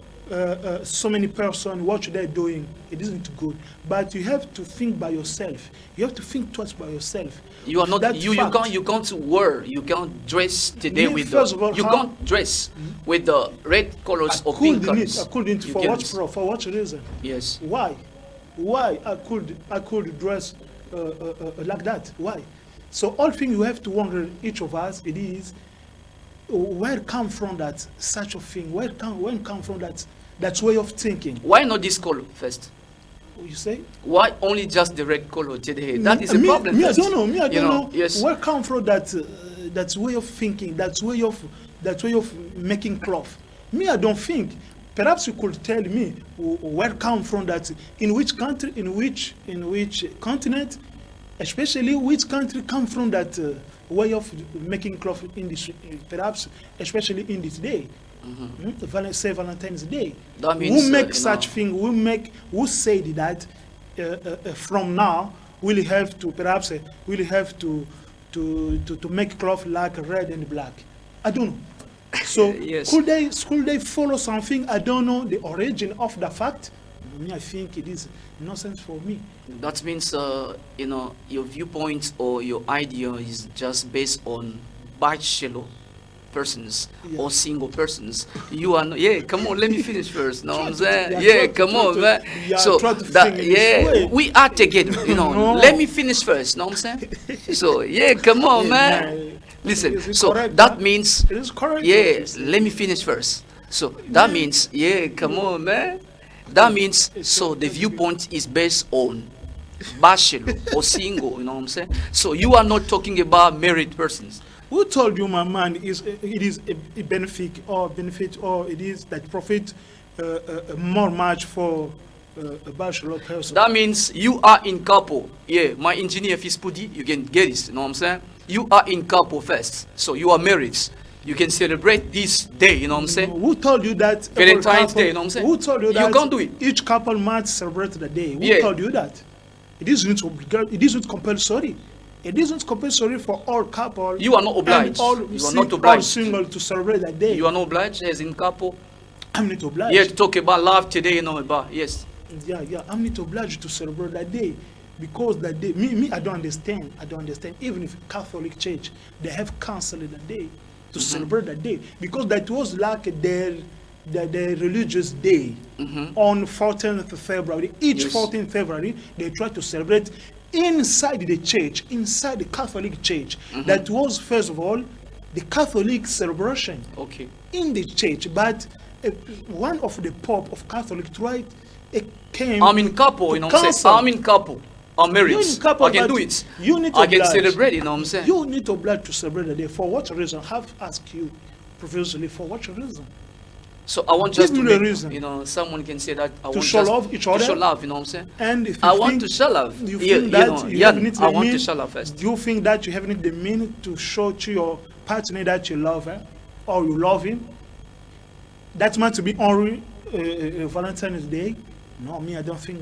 [SPEAKER 4] so many persons what they're doing. It isn't good. But you have to think by yourself. You have to think twice by yourself.
[SPEAKER 3] You are not
[SPEAKER 4] That
[SPEAKER 3] you
[SPEAKER 4] fact.
[SPEAKER 3] you can't wear, you can't dress today
[SPEAKER 4] Me,
[SPEAKER 3] with
[SPEAKER 4] first of all,
[SPEAKER 3] you
[SPEAKER 4] how-
[SPEAKER 3] can't dress with the red colors or pink colors.
[SPEAKER 4] I couldn't.
[SPEAKER 3] You
[SPEAKER 4] For
[SPEAKER 3] can't.
[SPEAKER 4] what reason?
[SPEAKER 3] Yes.
[SPEAKER 4] Why I could dress like that? Why? So all thing you have to wonder, each of us, it is where come from that such a thing? When come from that way of thinking?
[SPEAKER 3] Why not this color first?
[SPEAKER 4] You say?
[SPEAKER 3] Why only just the red color today? That is a
[SPEAKER 4] me,
[SPEAKER 3] problem.
[SPEAKER 4] Me, I
[SPEAKER 3] first.
[SPEAKER 4] don't know. Me, I don't know.
[SPEAKER 3] Yes.
[SPEAKER 4] Where come from that way of thinking? That way of making cloth. Me, I don't think. Perhaps you could tell me where come from that. In which country? In which continent? Especially which country come from that way of making cloth in this? Perhaps especially in this day. Say Valentine's Day.
[SPEAKER 3] That means,
[SPEAKER 4] who make such thing? Who said that from now we'll have to perhaps we'll have to make cloth like red and black? I don't know. So
[SPEAKER 3] Yes.
[SPEAKER 4] could they follow something? I don't know the origin of the fact. Me, I think it is nonsense for me.
[SPEAKER 3] That means your viewpoint or your idea is just based on bachelor persons or single persons. You are not, come on, let me finish first. No, I'm saying, come on, man. So
[SPEAKER 4] try to
[SPEAKER 3] that,
[SPEAKER 4] think this way.
[SPEAKER 3] we are together.
[SPEAKER 4] No.
[SPEAKER 3] Let me finish first. No, I'm saying. So come on, man. Listen.
[SPEAKER 4] Is it
[SPEAKER 3] So
[SPEAKER 4] correct,
[SPEAKER 3] that
[SPEAKER 4] huh?
[SPEAKER 3] means,
[SPEAKER 4] It is correct.
[SPEAKER 3] let me finish first. So that means, come on, man. That means, so the viuppoint is based on bachelor or single, you know what I'm saying? So you are not talking about married persons.
[SPEAKER 4] Who told you, my man, it is a benefit or it is that profit more much for a bachelor person?
[SPEAKER 3] That means you are in couple. Yeah, my engineer Fispudi, you can get this, you know what I'm saying? You are in couple first, so you are married. You can celebrate this day, you know what I'm saying?
[SPEAKER 4] Who told you that?
[SPEAKER 3] Valentine's Day, you know what I'm saying?
[SPEAKER 4] Who told you that?
[SPEAKER 3] You can't do it.
[SPEAKER 4] Each couple must celebrate the day. Who
[SPEAKER 3] Yeah.
[SPEAKER 4] told you that? It isn't it isn't compulsory. It isn't compulsory for all couple.
[SPEAKER 3] You are not obliged.
[SPEAKER 4] And all
[SPEAKER 3] You are not
[SPEAKER 4] all
[SPEAKER 3] obliged.
[SPEAKER 4] single to celebrate that day.
[SPEAKER 3] You are not obliged as in couple.
[SPEAKER 4] I'm not obliged.
[SPEAKER 3] Yeah, to talk about love today, you know about, yes.
[SPEAKER 4] Yeah. I'm not obliged to celebrate that day because that day, me, I don't understand. Even if Catholic Church, they have canceled that day to celebrate that day because that was like their religious day on 14th of February. Each
[SPEAKER 3] Yes.
[SPEAKER 4] 14th February, they try to celebrate inside the church, inside the Catholic Church. That was first of all the Catholic celebration
[SPEAKER 3] Okay.
[SPEAKER 4] in the church, but one of the Pope of Catholic tried came.
[SPEAKER 3] I'm in couple, you know what I'm saying?
[SPEAKER 4] cancel.
[SPEAKER 3] I'm in couple. I'm married.
[SPEAKER 4] You're in couple,
[SPEAKER 3] I can
[SPEAKER 4] but
[SPEAKER 3] do it.
[SPEAKER 4] you need to
[SPEAKER 3] I can
[SPEAKER 4] oblige.
[SPEAKER 3] celebrate, you know what I'm saying?
[SPEAKER 4] You need to oblige to celebrate the day. For what reason? I have asked you previously. For what reason?
[SPEAKER 3] So I want just
[SPEAKER 4] Give
[SPEAKER 3] to
[SPEAKER 4] me the
[SPEAKER 3] make,
[SPEAKER 4] reason.
[SPEAKER 3] you know, someone can say that I want
[SPEAKER 4] show
[SPEAKER 3] just
[SPEAKER 4] love each
[SPEAKER 3] to
[SPEAKER 4] other?
[SPEAKER 3] show love, you know what I'm saying?
[SPEAKER 4] And if you
[SPEAKER 3] I want
[SPEAKER 4] think
[SPEAKER 3] to show love.
[SPEAKER 4] You
[SPEAKER 3] Yeah,
[SPEAKER 4] think that
[SPEAKER 3] know,
[SPEAKER 4] you
[SPEAKER 3] yeah,
[SPEAKER 4] have need
[SPEAKER 3] I
[SPEAKER 4] the
[SPEAKER 3] want to
[SPEAKER 4] mean-
[SPEAKER 3] show love first.
[SPEAKER 4] Do you think that you have need the meaning to show to your partner that you love her or you love him? That meant to be only Valentine's Day. No, me, I don't think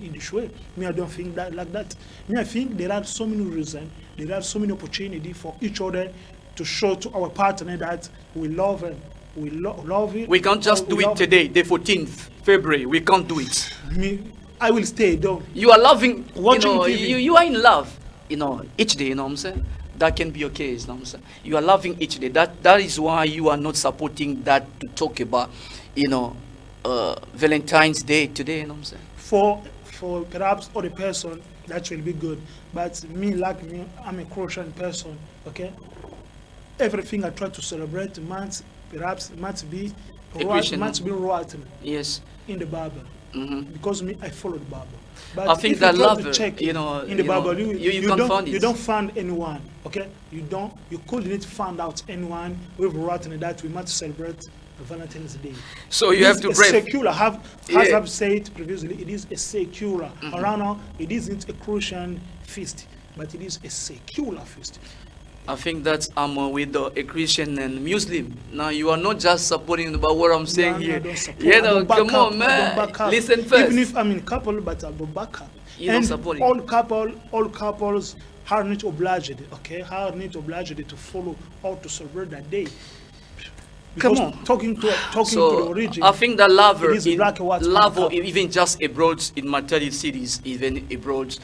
[SPEAKER 4] in this way. Me, I don't think that like that. Me, I think there are so many reasons, there are so many opportunities for each other to show to our partner that we love him, we love it.
[SPEAKER 3] We can't just
[SPEAKER 4] or
[SPEAKER 3] do
[SPEAKER 4] we
[SPEAKER 3] it
[SPEAKER 4] love
[SPEAKER 3] today, the 14th February. We can't do it.
[SPEAKER 4] Me, I will stay though.
[SPEAKER 3] You are loving, you
[SPEAKER 4] Watching
[SPEAKER 3] know,
[SPEAKER 4] TV.
[SPEAKER 3] you are in love, you know, each day, you know what I'm saying? That can be your case, you know what I'm saying? You are loving each day. That is why you are not supporting that to talk about, you know, Valentine's Day today, you know what I'm saying?
[SPEAKER 4] For perhaps other person that will be good, but me, like me, I'm a Croatian person. Okay, everything I try to celebrate must be
[SPEAKER 3] Christian,
[SPEAKER 4] must be rotten
[SPEAKER 3] Yes.
[SPEAKER 4] in the Bible because me, I follow the Bible. But
[SPEAKER 3] I think
[SPEAKER 4] if
[SPEAKER 3] that
[SPEAKER 4] you try
[SPEAKER 3] love,
[SPEAKER 4] to check
[SPEAKER 3] you know,
[SPEAKER 4] in the
[SPEAKER 3] you know,
[SPEAKER 4] Bible,
[SPEAKER 3] you can't find it.
[SPEAKER 4] you don't find anyone. Okay, you couldn't find out anyone with rotten that we must celebrate Valentine's Day.
[SPEAKER 3] So you
[SPEAKER 4] It
[SPEAKER 3] have
[SPEAKER 4] is
[SPEAKER 3] to
[SPEAKER 4] a
[SPEAKER 3] pray.
[SPEAKER 4] secular, as
[SPEAKER 3] Yeah.
[SPEAKER 4] I've said previously, it is a secular. Around now, it isn't a Christian feast, but it is a secular feast.
[SPEAKER 3] I think that I'm with a Christian and Muslim. Now you are not just supporting about what I'm saying
[SPEAKER 4] No, I
[SPEAKER 3] here.
[SPEAKER 4] don't support-
[SPEAKER 3] You
[SPEAKER 4] I
[SPEAKER 3] know,
[SPEAKER 4] don't back
[SPEAKER 3] come
[SPEAKER 4] up,
[SPEAKER 3] on,
[SPEAKER 4] I don't
[SPEAKER 3] man.
[SPEAKER 4] back up.
[SPEAKER 3] Listen first.
[SPEAKER 4] Even if I'm in couple, but I don't back up.
[SPEAKER 3] You don't
[SPEAKER 4] And
[SPEAKER 3] support it.
[SPEAKER 4] all couples are not obliged, okay? Are not obliged to follow or to celebrate that day.
[SPEAKER 3] Come
[SPEAKER 4] Because
[SPEAKER 3] on.
[SPEAKER 4] talking to the
[SPEAKER 3] So
[SPEAKER 4] origin.
[SPEAKER 3] I think that lover,
[SPEAKER 4] it is black and white
[SPEAKER 3] lover,
[SPEAKER 4] couple.
[SPEAKER 3] even just abroad in material cities, even abroad,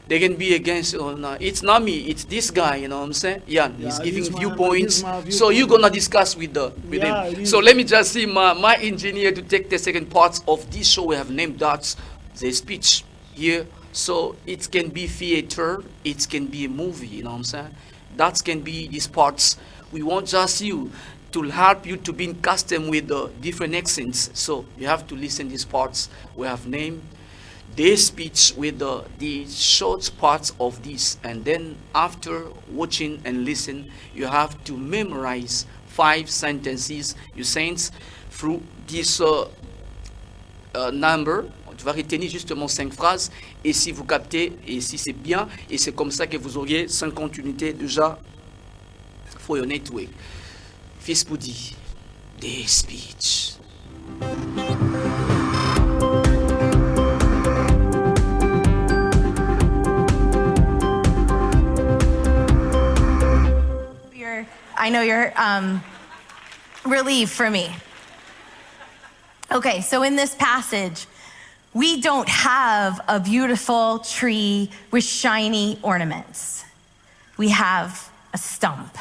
[SPEAKER 3] they can be against. Oh, no, it's not me, it's this guy. You know what I'm saying? Yeah, he's
[SPEAKER 4] Yeah,
[SPEAKER 3] giving
[SPEAKER 4] he's my-
[SPEAKER 3] viewpoints.
[SPEAKER 4] he's my
[SPEAKER 3] So you're
[SPEAKER 4] viewpoint.
[SPEAKER 3] gonna discuss with
[SPEAKER 4] Yeah,
[SPEAKER 3] him.
[SPEAKER 4] it is.
[SPEAKER 3] So let me just see my engineer to take the second part of this show. We have named that the speech here. So it can be theater, it can be a movie. You know what I'm saying? That can be these parts. We want just you to help you to be in custom with the different accents. So you have to listen these parts. We have named this speech with the short parts of this, and then after watching and listen, you have to memorize 5 sentences. You sense through this number. Tu vas retenir justement 5 phrases, et si vous captez, et si c'est bien, et c'est comme ça que vous auriez 50 unités déjà for your network. Fils Poudi, the speech.
[SPEAKER 6] I know you're relieved for me. Okay, so in this passage, we don't have a beautiful tree with shiny ornaments. We have a stump.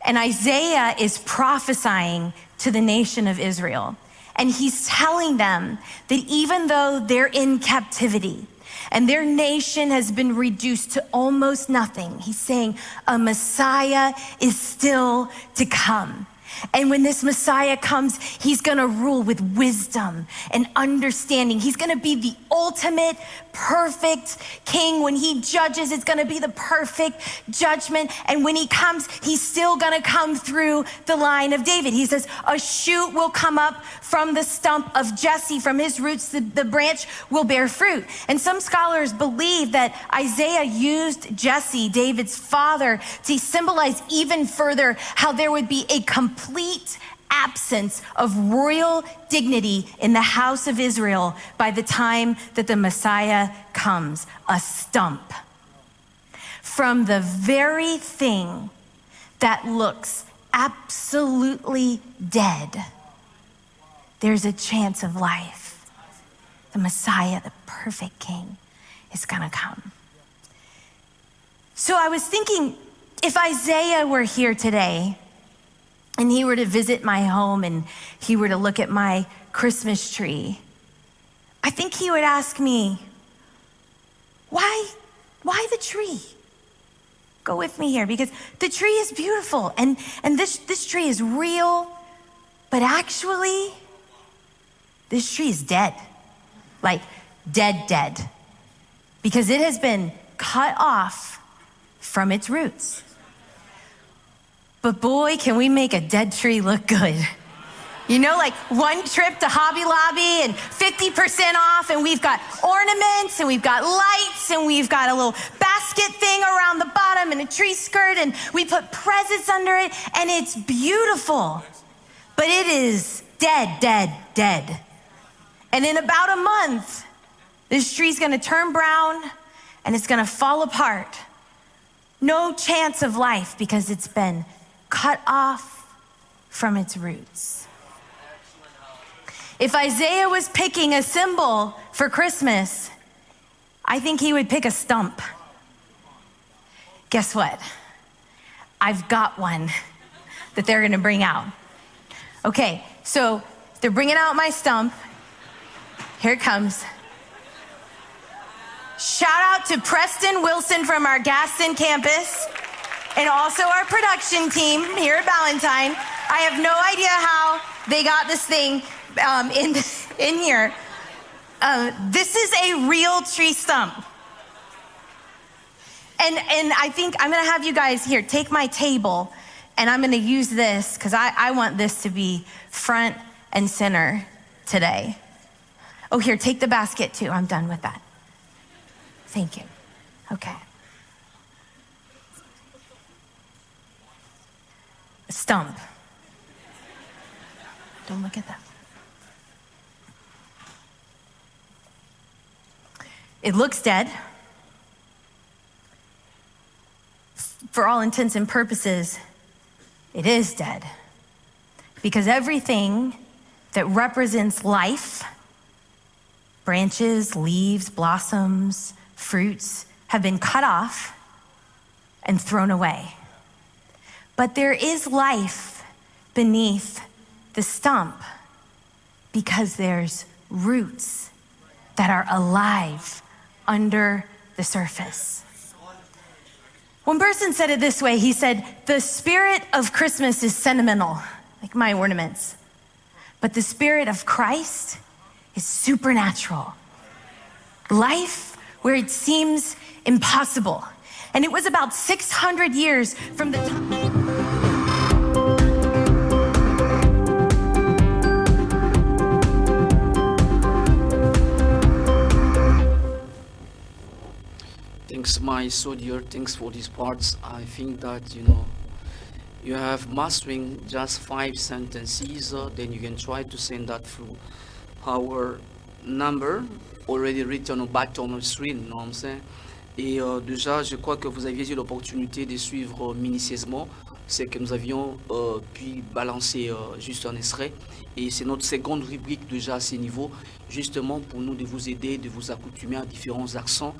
[SPEAKER 6] And Isaiah is prophesying to the nation of Israel. And he's telling them that even though they're in captivity and their nation has been reduced to almost nothing, he's saying a Messiah is still to come. And when this Messiah comes, he's gonna rule with wisdom and understanding. He's gonna be the ultimate, perfect king. When he judges, it's gonna be the perfect judgment. And when he comes, he's still gonna come through the line of David. He says, a shoot will come up from the stump of Jesse. From his roots, the branch will bear fruit. And some scholars believe that Isaiah used Jesse, David's father, to symbolize even further how there would be a complete absence of royal dignity in the house of Israel by the time that the Messiah comes. A stump. From the very thing that looks absolutely dead, there's a chance of life. The Messiah, the perfect king, is gonna come. So I was thinking, if Isaiah were here today and he were to visit my home and he were to look at my Christmas tree, I think he would ask me, why the tree? Go with me here, because the tree is beautiful and this tree is real, but actually, this tree is dead. Like dead. Because it has been cut off from its roots. But boy, can we make a dead tree look good. You know, like one trip to Hobby Lobby and 50% off, and we've got ornaments, and we've got lights, and we've got a little basket thing around the bottom and a tree skirt, and we put presents under it, and it's beautiful. But it is dead. And in about a month, this tree's gonna turn brown and it's gonna fall apart. No chance of life because it's been cut off from its roots. If Isaiah was picking a symbol for Christmas, I think he would pick a stump. Guess what? I've got one that they're gonna bring out. Okay, so they're bringing out my stump. Here it comes. Shout out to Preston Wilson from our Gaston campus and also our production team here at Valentin. I have no idea how they got this thing in here. This is a real tree stump. And I think I'm gonna have you guys here, take my table, and I'm gonna use this because I want this to be front and center today. Oh, here, take the basket too. I'm done with that. Thank you. Okay. A stump. Don't look at that. It looks dead. For all intents and purposes, it is dead. Because everything that represents life, branches, leaves, blossoms, fruits, have been cut off and thrown away. But there is life beneath the stump because there's roots that are alive under the surface. One person said it this way. He said, the spirit of Christmas is sentimental, like my ornaments, but the spirit of Christ is supernatural. Life where it seems impossible. And it was about 600 years from the time.
[SPEAKER 3] Thanks, my soldier. Thanks for these parts. I think that, you have mastering just 5 sentences, then you can try to send that through our number already written on bottom of screen, you know what I'm saying? Et déjà, je crois que vous aviez eu l'opportunité de suivre minutieusement ce que nous avions pu balancer juste un extrait. Et c'est notre seconde rubrique déjà à ce niveau, justement pour nous de vous aider, de vous accoutumer à différents accents.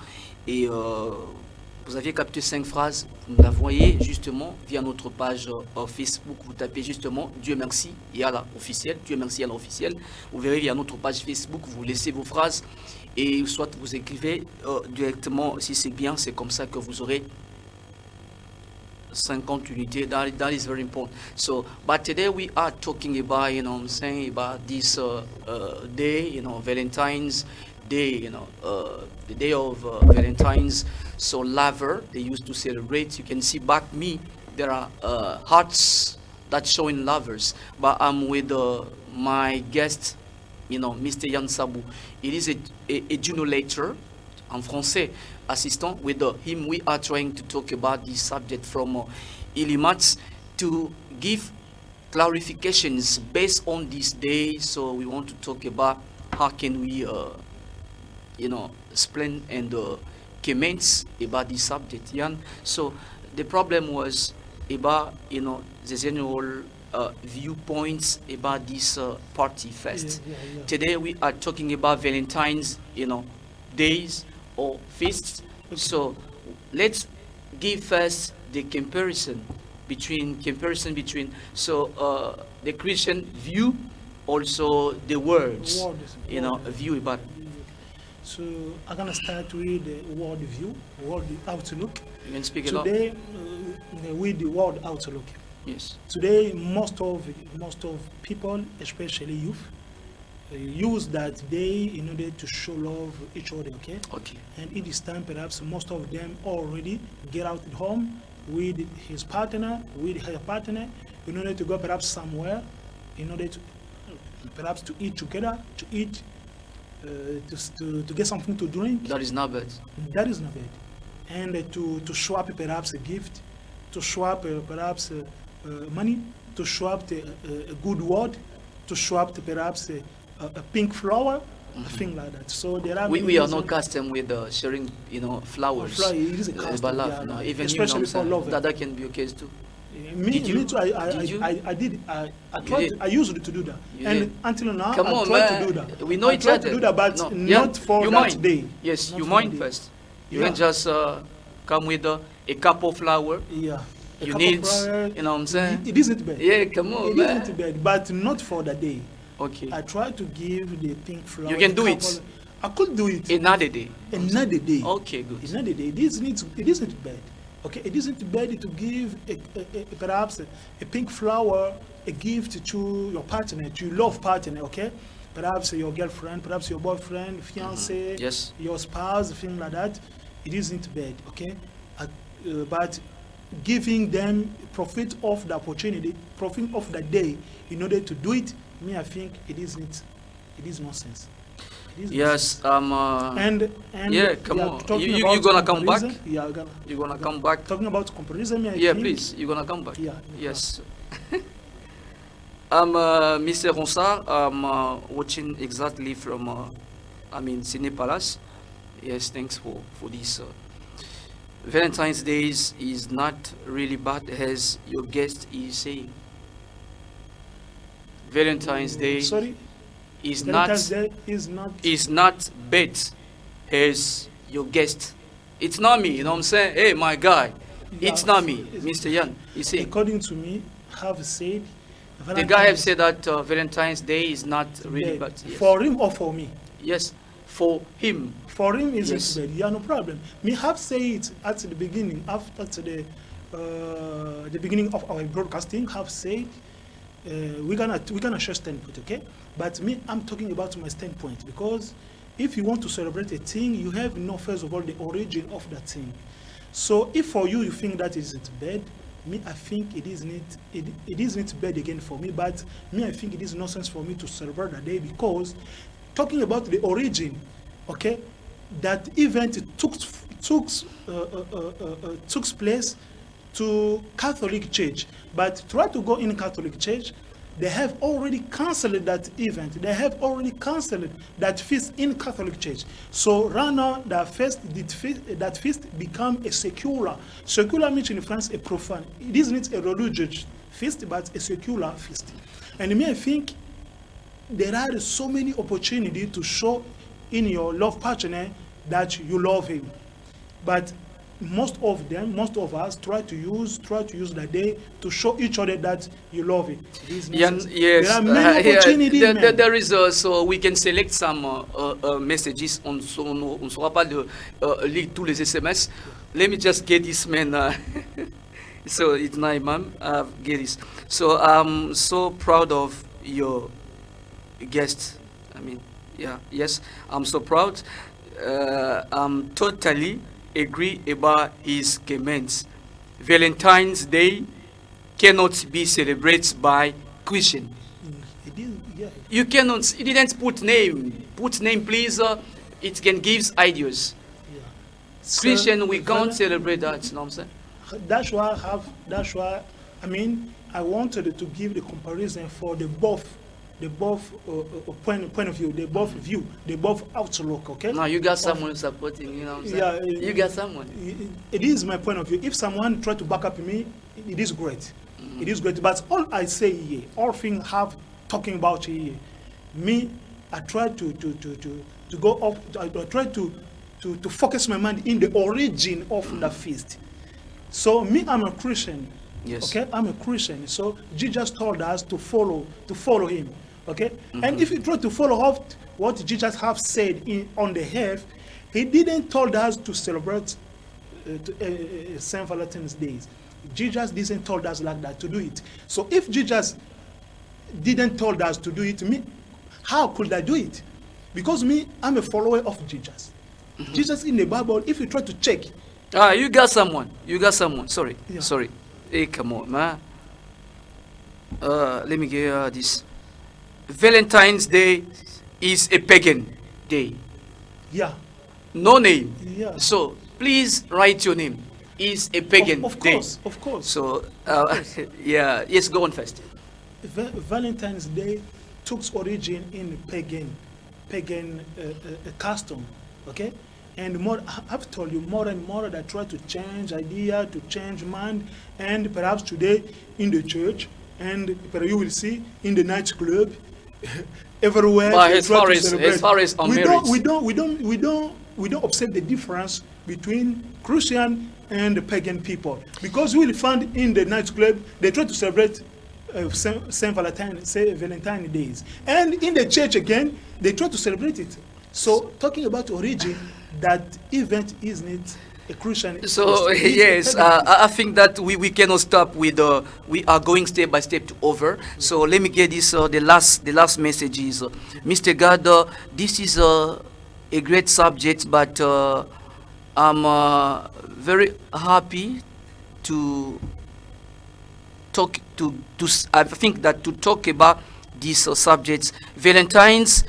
[SPEAKER 3] Et vous aviez capté 5 phrases, vous la voyez justement via notre page Facebook, vous tapez justement Dieu merci, il y a la officielle, Dieu merci, il y a l'officielle. Vous verrez via notre page Facebook, vous laissez vos phrases et soit vous écrivez directement, si c'est bien, c'est comme ça que vous aurez sans continuité. That is very important. So, but today we are talking about, you know what I'm saying, about this day, you know, Valentine's Day, you know, the day of Valentine's. So, lover, they used to celebrate. You can see back me, there are hearts that showing lovers. But I'm with my guest, you know, Mr. Yann Sabou. It is a junior lecturer en français, assistant. With him, we are trying to talk about this subject from Ilimats to give clarifications based on this day. So we want to talk about how can we, you know, explain and comments about this subject, Jan. So the problem was about, you know, the general viewpoints about this party fest.
[SPEAKER 4] Yeah.
[SPEAKER 3] Today we are talking about Valentine's, you know, days or feasts. So let's give first the comparison between the Christian view, also the words, you know, view about.
[SPEAKER 4] So I'm gonna start with the world view, world outlook.
[SPEAKER 3] You can speak a lot.
[SPEAKER 4] Today, with the world outlook.
[SPEAKER 3] Yes.
[SPEAKER 4] Today, most of people, especially youth, use that day in order to show love each other. Okay.
[SPEAKER 3] Okay.
[SPEAKER 4] And it is time, perhaps most of them already get out at home with his partner, with her partner, in order to go perhaps somewhere, in order to perhaps to eat together, to eat, to get something to drink.
[SPEAKER 3] That is not bad.
[SPEAKER 4] That is not bad. And to swap perhaps a gift, to swap perhaps money, to swap a good word, to swap perhaps a pink flower, a thing like that. So there are
[SPEAKER 3] We are not accustomed with sharing, you know, flowers.
[SPEAKER 4] Flower, it is a
[SPEAKER 3] About
[SPEAKER 4] custom,
[SPEAKER 3] love,
[SPEAKER 4] yeah,
[SPEAKER 3] no?
[SPEAKER 4] no.
[SPEAKER 3] Even
[SPEAKER 4] Especially
[SPEAKER 3] you
[SPEAKER 4] for
[SPEAKER 3] know,
[SPEAKER 4] love.
[SPEAKER 3] that can be a case too.
[SPEAKER 4] Me
[SPEAKER 3] you?
[SPEAKER 4] too.
[SPEAKER 3] Did you?
[SPEAKER 4] I did. I tried.
[SPEAKER 3] did?
[SPEAKER 4] I used to do that,
[SPEAKER 3] You
[SPEAKER 4] and
[SPEAKER 3] did?
[SPEAKER 4] until now,
[SPEAKER 3] Come
[SPEAKER 4] I
[SPEAKER 3] on,
[SPEAKER 4] try
[SPEAKER 3] man.
[SPEAKER 4] to do that.
[SPEAKER 3] We know
[SPEAKER 4] I
[SPEAKER 3] each
[SPEAKER 4] try
[SPEAKER 3] other.
[SPEAKER 4] to do that, but
[SPEAKER 3] No.
[SPEAKER 4] not for
[SPEAKER 3] you
[SPEAKER 4] that
[SPEAKER 3] mind?
[SPEAKER 4] day.
[SPEAKER 3] Yes,
[SPEAKER 4] Not
[SPEAKER 3] you
[SPEAKER 4] for
[SPEAKER 3] mind
[SPEAKER 4] that day.
[SPEAKER 3] first. You
[SPEAKER 4] Yeah.
[SPEAKER 3] can just come with a cup of flower.
[SPEAKER 4] Yeah. A
[SPEAKER 3] You
[SPEAKER 4] cup of
[SPEAKER 3] need,
[SPEAKER 4] flower,
[SPEAKER 3] you know what I'm saying?
[SPEAKER 4] It isn't bad.
[SPEAKER 3] Yeah, come on,
[SPEAKER 4] It
[SPEAKER 3] man.
[SPEAKER 4] isn't bad, but not for the day.
[SPEAKER 3] Okay.
[SPEAKER 4] I try to give the pink flower.
[SPEAKER 3] You can
[SPEAKER 4] a
[SPEAKER 3] do it.
[SPEAKER 4] couple- I could do it
[SPEAKER 3] Another day.
[SPEAKER 4] another day.
[SPEAKER 3] Okay, good.
[SPEAKER 4] Another day. It isn't bad. Okay, it isn't bad to give perhaps a pink flower, a gift to your partner, to your love partner. Okay, perhaps your girlfriend, perhaps your boyfriend, fiance,
[SPEAKER 3] Yes.
[SPEAKER 4] your spouse, thing like that. It isn't bad. Okay, but giving them profit of the opportunity, profit of the day, in order to do it, me I think it isn't. It is nonsense. It is
[SPEAKER 3] Yes.
[SPEAKER 4] nonsense. And
[SPEAKER 3] yeah, come on.
[SPEAKER 4] talking
[SPEAKER 3] You
[SPEAKER 4] about
[SPEAKER 3] gonna come back?
[SPEAKER 4] comparison, Yeah,
[SPEAKER 3] You're gonna come back?
[SPEAKER 4] talking about comparison. I
[SPEAKER 3] Yeah,
[SPEAKER 4] think,
[SPEAKER 3] please. You're gonna come back.
[SPEAKER 4] Yeah.
[SPEAKER 3] Yes. Mr. Ronsard, I'm watching exactly from, Cine Palace. Yes, thanks for this. Valentine's Day is not really bad, as your guest is saying. Valentine's Day
[SPEAKER 4] Sorry,
[SPEAKER 3] is
[SPEAKER 4] Valentine's
[SPEAKER 3] not
[SPEAKER 4] Day is not.
[SPEAKER 3] not bad, as your guest. It's not me, you know what I'm saying? Hey, my guy, it's
[SPEAKER 4] Yeah,
[SPEAKER 3] not me,
[SPEAKER 4] it's-
[SPEAKER 3] Mr. Yan. You see,
[SPEAKER 4] According to me, have said.
[SPEAKER 3] the guy have said that Valentine's Day is not really bad. Yes.
[SPEAKER 4] For him or for me?
[SPEAKER 3] Yes, for him.
[SPEAKER 4] For him is
[SPEAKER 3] Yes.
[SPEAKER 4] bad. Yeah, no problem. Me have said it at the beginning, after the beginning of our broadcasting. Have said we're gonna share standpoint, okay? But me, I'm talking about my standpoint, because if you want to celebrate a thing, you have to know first of all the origin of that thing. So if for you think that isn't bad, me I think it isn't bad again for me. But me I think it is nonsense for me to celebrate that day, because talking about the origin, okay, that event took place to Catholic Church. But try to go in Catholic Church, they have already cancelled that event. They have already cancelled that feast in Catholic Church. So right now, that feast become a secular. Secular means in France a profane. It isn't a religious feast, but a secular feast. And me, I think there are so many opportunities to show in your love partner that you love him. But most of us try to use that day to show each other that you love it.
[SPEAKER 3] Yeah, yes,
[SPEAKER 4] There are many opportunities. man.
[SPEAKER 3] there is so we can select some messages. On ne saura pas lire tous les SMS. Let me just get this man So it's nice, ma'am. Get this. So I'm so proud of your guest. I mean, yeah, yes, I'm so proud. I'm totally agree about his comments. Valentine's Day cannot be celebrated by Christian.
[SPEAKER 4] It is, yeah.
[SPEAKER 3] You cannot. You didn't put name. Put name, please. It can give ideas.
[SPEAKER 4] Yeah.
[SPEAKER 3] Christian, we
[SPEAKER 4] So,
[SPEAKER 3] can't celebrate that. You know what I'm saying?
[SPEAKER 4] That's why I mean I wanted to give the comparison for the both point of view, the both outlook. Okay.
[SPEAKER 3] Now you got someone supporting. You know what I'm saying?
[SPEAKER 4] Yeah,
[SPEAKER 3] You got someone.
[SPEAKER 4] It is my point of view. If someone try to back up me, it is great. It is great. But all I say here, all things have talking about here. Me, I try to go off. I try to focus my mind in the origin of the feast. So me, I'm a Christian.
[SPEAKER 3] Yes.
[SPEAKER 4] Okay, I'm a Christian. So Jesus told us to follow him. Okay, and if you try to follow up what Jesus have said on the earth, he didn't told us to celebrate Saint Valentine's days. Jesus didn't told us like that to do it. So if Jesus didn't told us to do it, me, how could I do it? Because me, I'm a follower of Jesus. Jesus in the Bible, if you try to check,
[SPEAKER 3] You got someone. You got someone. Sorry.
[SPEAKER 4] Yeah.
[SPEAKER 3] Sorry. Hey, come on, man. Let me get this. Valentine's Day is a pagan day.
[SPEAKER 4] yeah,
[SPEAKER 3] No name.
[SPEAKER 4] yeah.
[SPEAKER 3] So please write your name. Is a pagan
[SPEAKER 4] of
[SPEAKER 3] day.
[SPEAKER 4] course, of course.
[SPEAKER 3] So yeah. Yes, go on first.
[SPEAKER 4] Valentine's Day took origin in pagan custom, okay? And more, I've told you more and more that try to change idea, to change mind, and perhaps today in the church, and you will see in the nightclub, everywhere.
[SPEAKER 3] But
[SPEAKER 4] they
[SPEAKER 3] as
[SPEAKER 4] try
[SPEAKER 3] far
[SPEAKER 4] to
[SPEAKER 3] as
[SPEAKER 4] celebrate.
[SPEAKER 3] on
[SPEAKER 4] we
[SPEAKER 3] marriage.
[SPEAKER 4] don't observe the difference between Christian and pagan people, because we will find in the nightclub they try to celebrate Saint Valentine days, and in the church again they try to celebrate it. So talking about origin, that event isn't a Christian.
[SPEAKER 3] So
[SPEAKER 4] it's
[SPEAKER 3] yes,
[SPEAKER 4] a pagan.
[SPEAKER 3] I think that we cannot stop with we are going step by step to over. So let me get this the last message is Mr. God, this is a great subject, but I'm very happy to talk I think that to talk about these subjects. Valentine's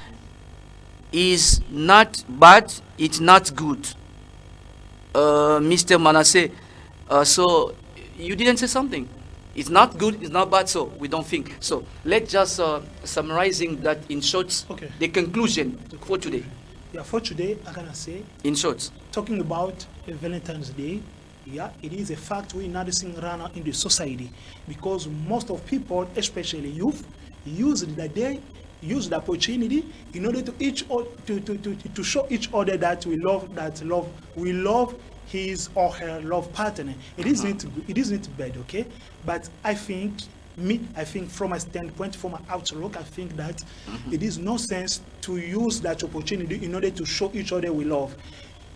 [SPEAKER 3] is not bad, it's not good. Mr. Manasseh, so you didn't say something. It's not good, it's not bad, so we don't think. So let's just summarizing that in short,
[SPEAKER 4] Okay.
[SPEAKER 3] the conclusion for today.
[SPEAKER 4] Yeah, for today, I'm gonna say,
[SPEAKER 3] In short,
[SPEAKER 4] talking about Valentine's Day, yeah, it is a fact we're noticing around in the society, because most of people, especially youth, use the day, use the opportunity in order to show each other that we love his or her love partner. It isn't bad, okay? But I think from my standpoint, from my outlook, I think that it is no sense to use that opportunity in order to show each other we love.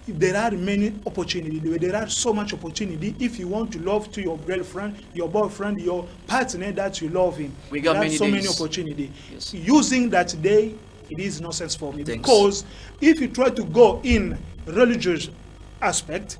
[SPEAKER 4] There are many opportunities. There are so much opportunity. If you want to love to your girlfriend, your boyfriend, your partner that you love him,
[SPEAKER 3] We got
[SPEAKER 4] there are
[SPEAKER 3] many
[SPEAKER 4] so many
[SPEAKER 3] days.
[SPEAKER 4] opportunity.
[SPEAKER 3] Yes.
[SPEAKER 4] Using that day, it is no sense for me.
[SPEAKER 3] Thanks.
[SPEAKER 4] Because if you try to go in religious aspect,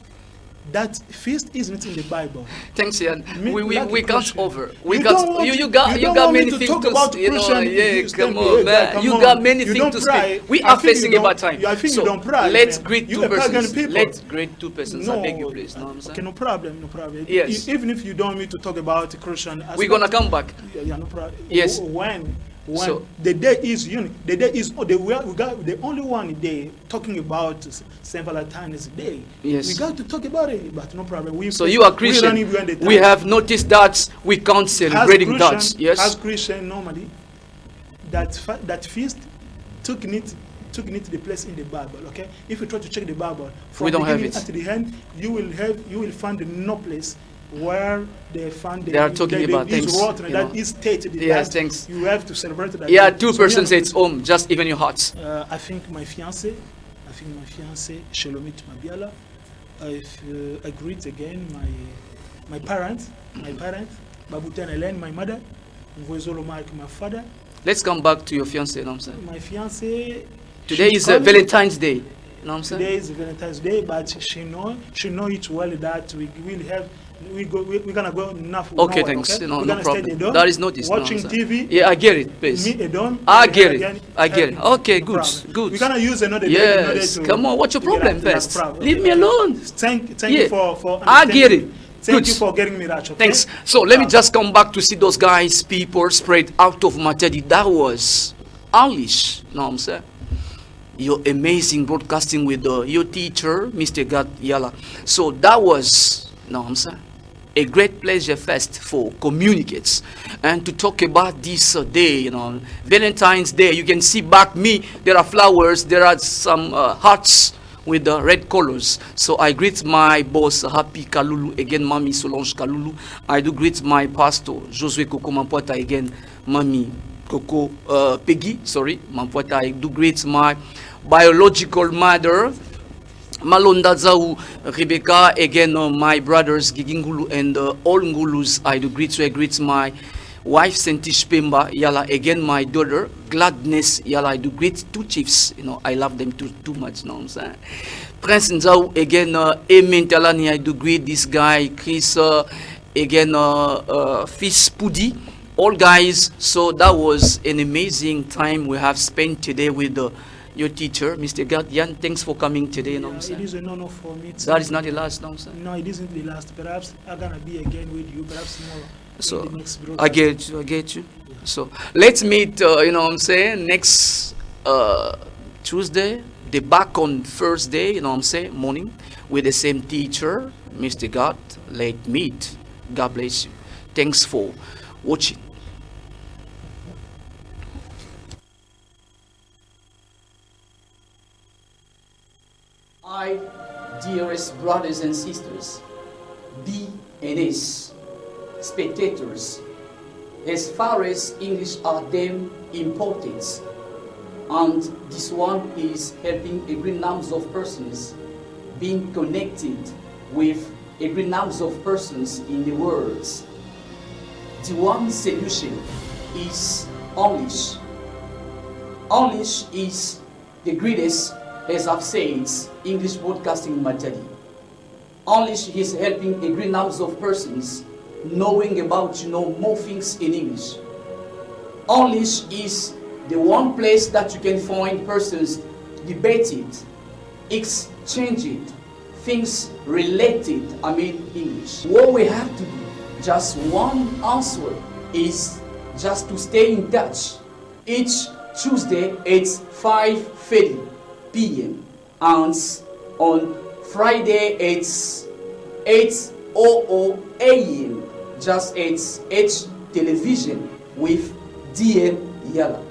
[SPEAKER 4] that feast isn't in the Bible.
[SPEAKER 3] thanks, Ian.
[SPEAKER 4] Me-
[SPEAKER 3] We
[SPEAKER 4] like a
[SPEAKER 3] can't
[SPEAKER 4] Christian.
[SPEAKER 3] over. We
[SPEAKER 4] You
[SPEAKER 3] got
[SPEAKER 4] don't want
[SPEAKER 3] you
[SPEAKER 4] to-
[SPEAKER 3] got
[SPEAKER 4] you
[SPEAKER 3] you
[SPEAKER 4] don't
[SPEAKER 3] got
[SPEAKER 4] want me
[SPEAKER 3] many
[SPEAKER 4] to
[SPEAKER 3] things
[SPEAKER 4] talk
[SPEAKER 3] to
[SPEAKER 4] about
[SPEAKER 3] you know.
[SPEAKER 4] Christian
[SPEAKER 3] Yeah,
[SPEAKER 4] stand
[SPEAKER 3] come
[SPEAKER 4] here,
[SPEAKER 3] on, man.
[SPEAKER 4] come
[SPEAKER 3] You
[SPEAKER 4] on.
[SPEAKER 3] got many
[SPEAKER 4] You
[SPEAKER 3] things
[SPEAKER 4] don't
[SPEAKER 3] to
[SPEAKER 4] pray.
[SPEAKER 3] speak. We
[SPEAKER 4] I
[SPEAKER 3] are
[SPEAKER 4] think you
[SPEAKER 3] facing
[SPEAKER 4] don't-
[SPEAKER 3] about time.
[SPEAKER 4] I think
[SPEAKER 3] so
[SPEAKER 4] you don't pray,
[SPEAKER 3] let's
[SPEAKER 4] man.
[SPEAKER 3] greet
[SPEAKER 4] You
[SPEAKER 3] two
[SPEAKER 4] a pagan
[SPEAKER 3] persons.
[SPEAKER 4] people.
[SPEAKER 3] Let's greet two persons. I beg you, please. Know what I'm
[SPEAKER 4] Okay,
[SPEAKER 3] saying?
[SPEAKER 4] no problem, no problem.
[SPEAKER 3] Yes.
[SPEAKER 4] Even if you don't want me to talk about Christian aspect,
[SPEAKER 3] We're gonna come back.
[SPEAKER 4] Yeah, no problem.
[SPEAKER 3] Yes.
[SPEAKER 4] When
[SPEAKER 3] So-
[SPEAKER 4] the day is unique, the day is we got the only one day talking about Saint Valentine's Day.
[SPEAKER 3] Yes.
[SPEAKER 4] We got to talk about it, but no problem.
[SPEAKER 3] So you are Christian.
[SPEAKER 4] running behind the
[SPEAKER 3] We
[SPEAKER 4] time.
[SPEAKER 3] have noticed that we can't celebrating that.
[SPEAKER 4] As
[SPEAKER 3] Yes.
[SPEAKER 4] Christian normally, that feast took it the place in the Bible. Okay, if you try to check the Bible from
[SPEAKER 3] We don't have
[SPEAKER 4] beginning
[SPEAKER 3] it.
[SPEAKER 4] to the end, you will find no place where they find
[SPEAKER 3] They are talking about
[SPEAKER 4] this
[SPEAKER 3] things,
[SPEAKER 4] word
[SPEAKER 3] you
[SPEAKER 4] that
[SPEAKER 3] know.
[SPEAKER 4] is stated
[SPEAKER 3] Yes,
[SPEAKER 4] that
[SPEAKER 3] thanks.
[SPEAKER 4] you have to celebrate that.
[SPEAKER 3] Yeah,
[SPEAKER 4] day.
[SPEAKER 3] two
[SPEAKER 4] So,
[SPEAKER 3] persons
[SPEAKER 4] yeah,
[SPEAKER 3] at home, just even your hearts.
[SPEAKER 4] I think my fiancée, Shalomit Mabiala, I greet again my parents, Babutan Helen, my mother, Mvwezolo Mark, my father,
[SPEAKER 3] Let's come back to your fiancé, you know what I'm saying?
[SPEAKER 4] my fiancée.
[SPEAKER 3] Today
[SPEAKER 4] she's
[SPEAKER 3] is
[SPEAKER 4] coming.
[SPEAKER 3] Valentine's Day, you know what I'm saying?
[SPEAKER 4] Today is Valentine's Day, but she know it well that we will have we're gonna go enough.
[SPEAKER 3] Okay,
[SPEAKER 4] nowhere,
[SPEAKER 3] thanks.
[SPEAKER 4] Okay?
[SPEAKER 3] No,
[SPEAKER 4] we're
[SPEAKER 3] no
[SPEAKER 4] gonna
[SPEAKER 3] problem.
[SPEAKER 4] stay alone,
[SPEAKER 3] That is noticed. No,
[SPEAKER 4] watching
[SPEAKER 3] sir.
[SPEAKER 4] TV.
[SPEAKER 3] Yeah, I get it, please.
[SPEAKER 4] Me alone.
[SPEAKER 3] I
[SPEAKER 4] we
[SPEAKER 3] get
[SPEAKER 4] are
[SPEAKER 3] it.
[SPEAKER 4] again
[SPEAKER 3] I get it.
[SPEAKER 4] having
[SPEAKER 3] Okay,
[SPEAKER 4] no
[SPEAKER 3] good,
[SPEAKER 4] problem.
[SPEAKER 3] good.
[SPEAKER 4] We're gonna use another day in order
[SPEAKER 3] Yes,
[SPEAKER 4] to
[SPEAKER 3] come on. What's your
[SPEAKER 4] to get
[SPEAKER 3] problem
[SPEAKER 4] out to that
[SPEAKER 3] first?
[SPEAKER 4] problem.
[SPEAKER 3] Leave me alone.
[SPEAKER 4] Thank
[SPEAKER 3] Yeah.
[SPEAKER 4] you for
[SPEAKER 3] I get it.
[SPEAKER 4] Thank
[SPEAKER 3] Good.
[SPEAKER 4] you for getting me that. Okay?
[SPEAKER 3] Thanks. So let me just come back to see those guys, people spread out of Matadi. That was English. You know what I'm saying? Your amazing broadcasting with your teacher, Mr. God Yala. So that was, you know what I'm saying, a great pleasure fest for communicates and to talk about this day, you know, Valentine's Day. You can see back me, there are flowers, there are some hearts with the red colors. So I greet my boss, Happy Kalulu, again, Mami Solange Kalulu. I do greet my pastor, Josue Koko Mampuata, again, Mami Koko Peggy, sorry, Mampuata. I do greet my biological mother, Malonda Zau, Rebecca, again, my brothers, Gigingulu and all Ngulus. I do greet you. I greet my wife, Sentish Pemba, Yala, again, my daughter, Gladness, Yala. I do greet two chiefs. You know, I love them too much, you know what I'm saying? Prince Nzau, again, Emin Talani, I do greet this guy, Chris, again, Fils Pudi, all guys. So that was an amazing time we have spent today with your teacher, Mr. Gadian. Thanks for coming today, you know what I'm
[SPEAKER 4] It
[SPEAKER 3] saying?
[SPEAKER 4] is an honor for me.
[SPEAKER 3] That is not the last, you know what I'm saying?
[SPEAKER 4] No, it isn't the last. Perhaps I'm gonna be again with you. Perhaps tomorrow.
[SPEAKER 3] So
[SPEAKER 4] in the next
[SPEAKER 3] I
[SPEAKER 4] broadcast.
[SPEAKER 3] get you. So let's meet, you know what I'm saying, next Tuesday, the back on Thursday, you know what I'm saying, morning, with the same teacher, Mr. God. Let's meet. God bless you. Thanks for watching. I, dearest brothers and sisters, BNS, spectators, as far as English are them important, and this one is helping a great number of persons being connected with a great number of persons in the world. The one solution is English. English is the greatest, as I've said, English broadcasting material. English is helping a great number of persons knowing about, more things in English. English is the one place that you can find persons debated, exchanged, things related, English. What we have to do, just one answer, is just to stay in touch. Each Tuesday, it's 5:30 p.m. and on Friday, it's 8:00 a.m. Just it's H television with DM Yala.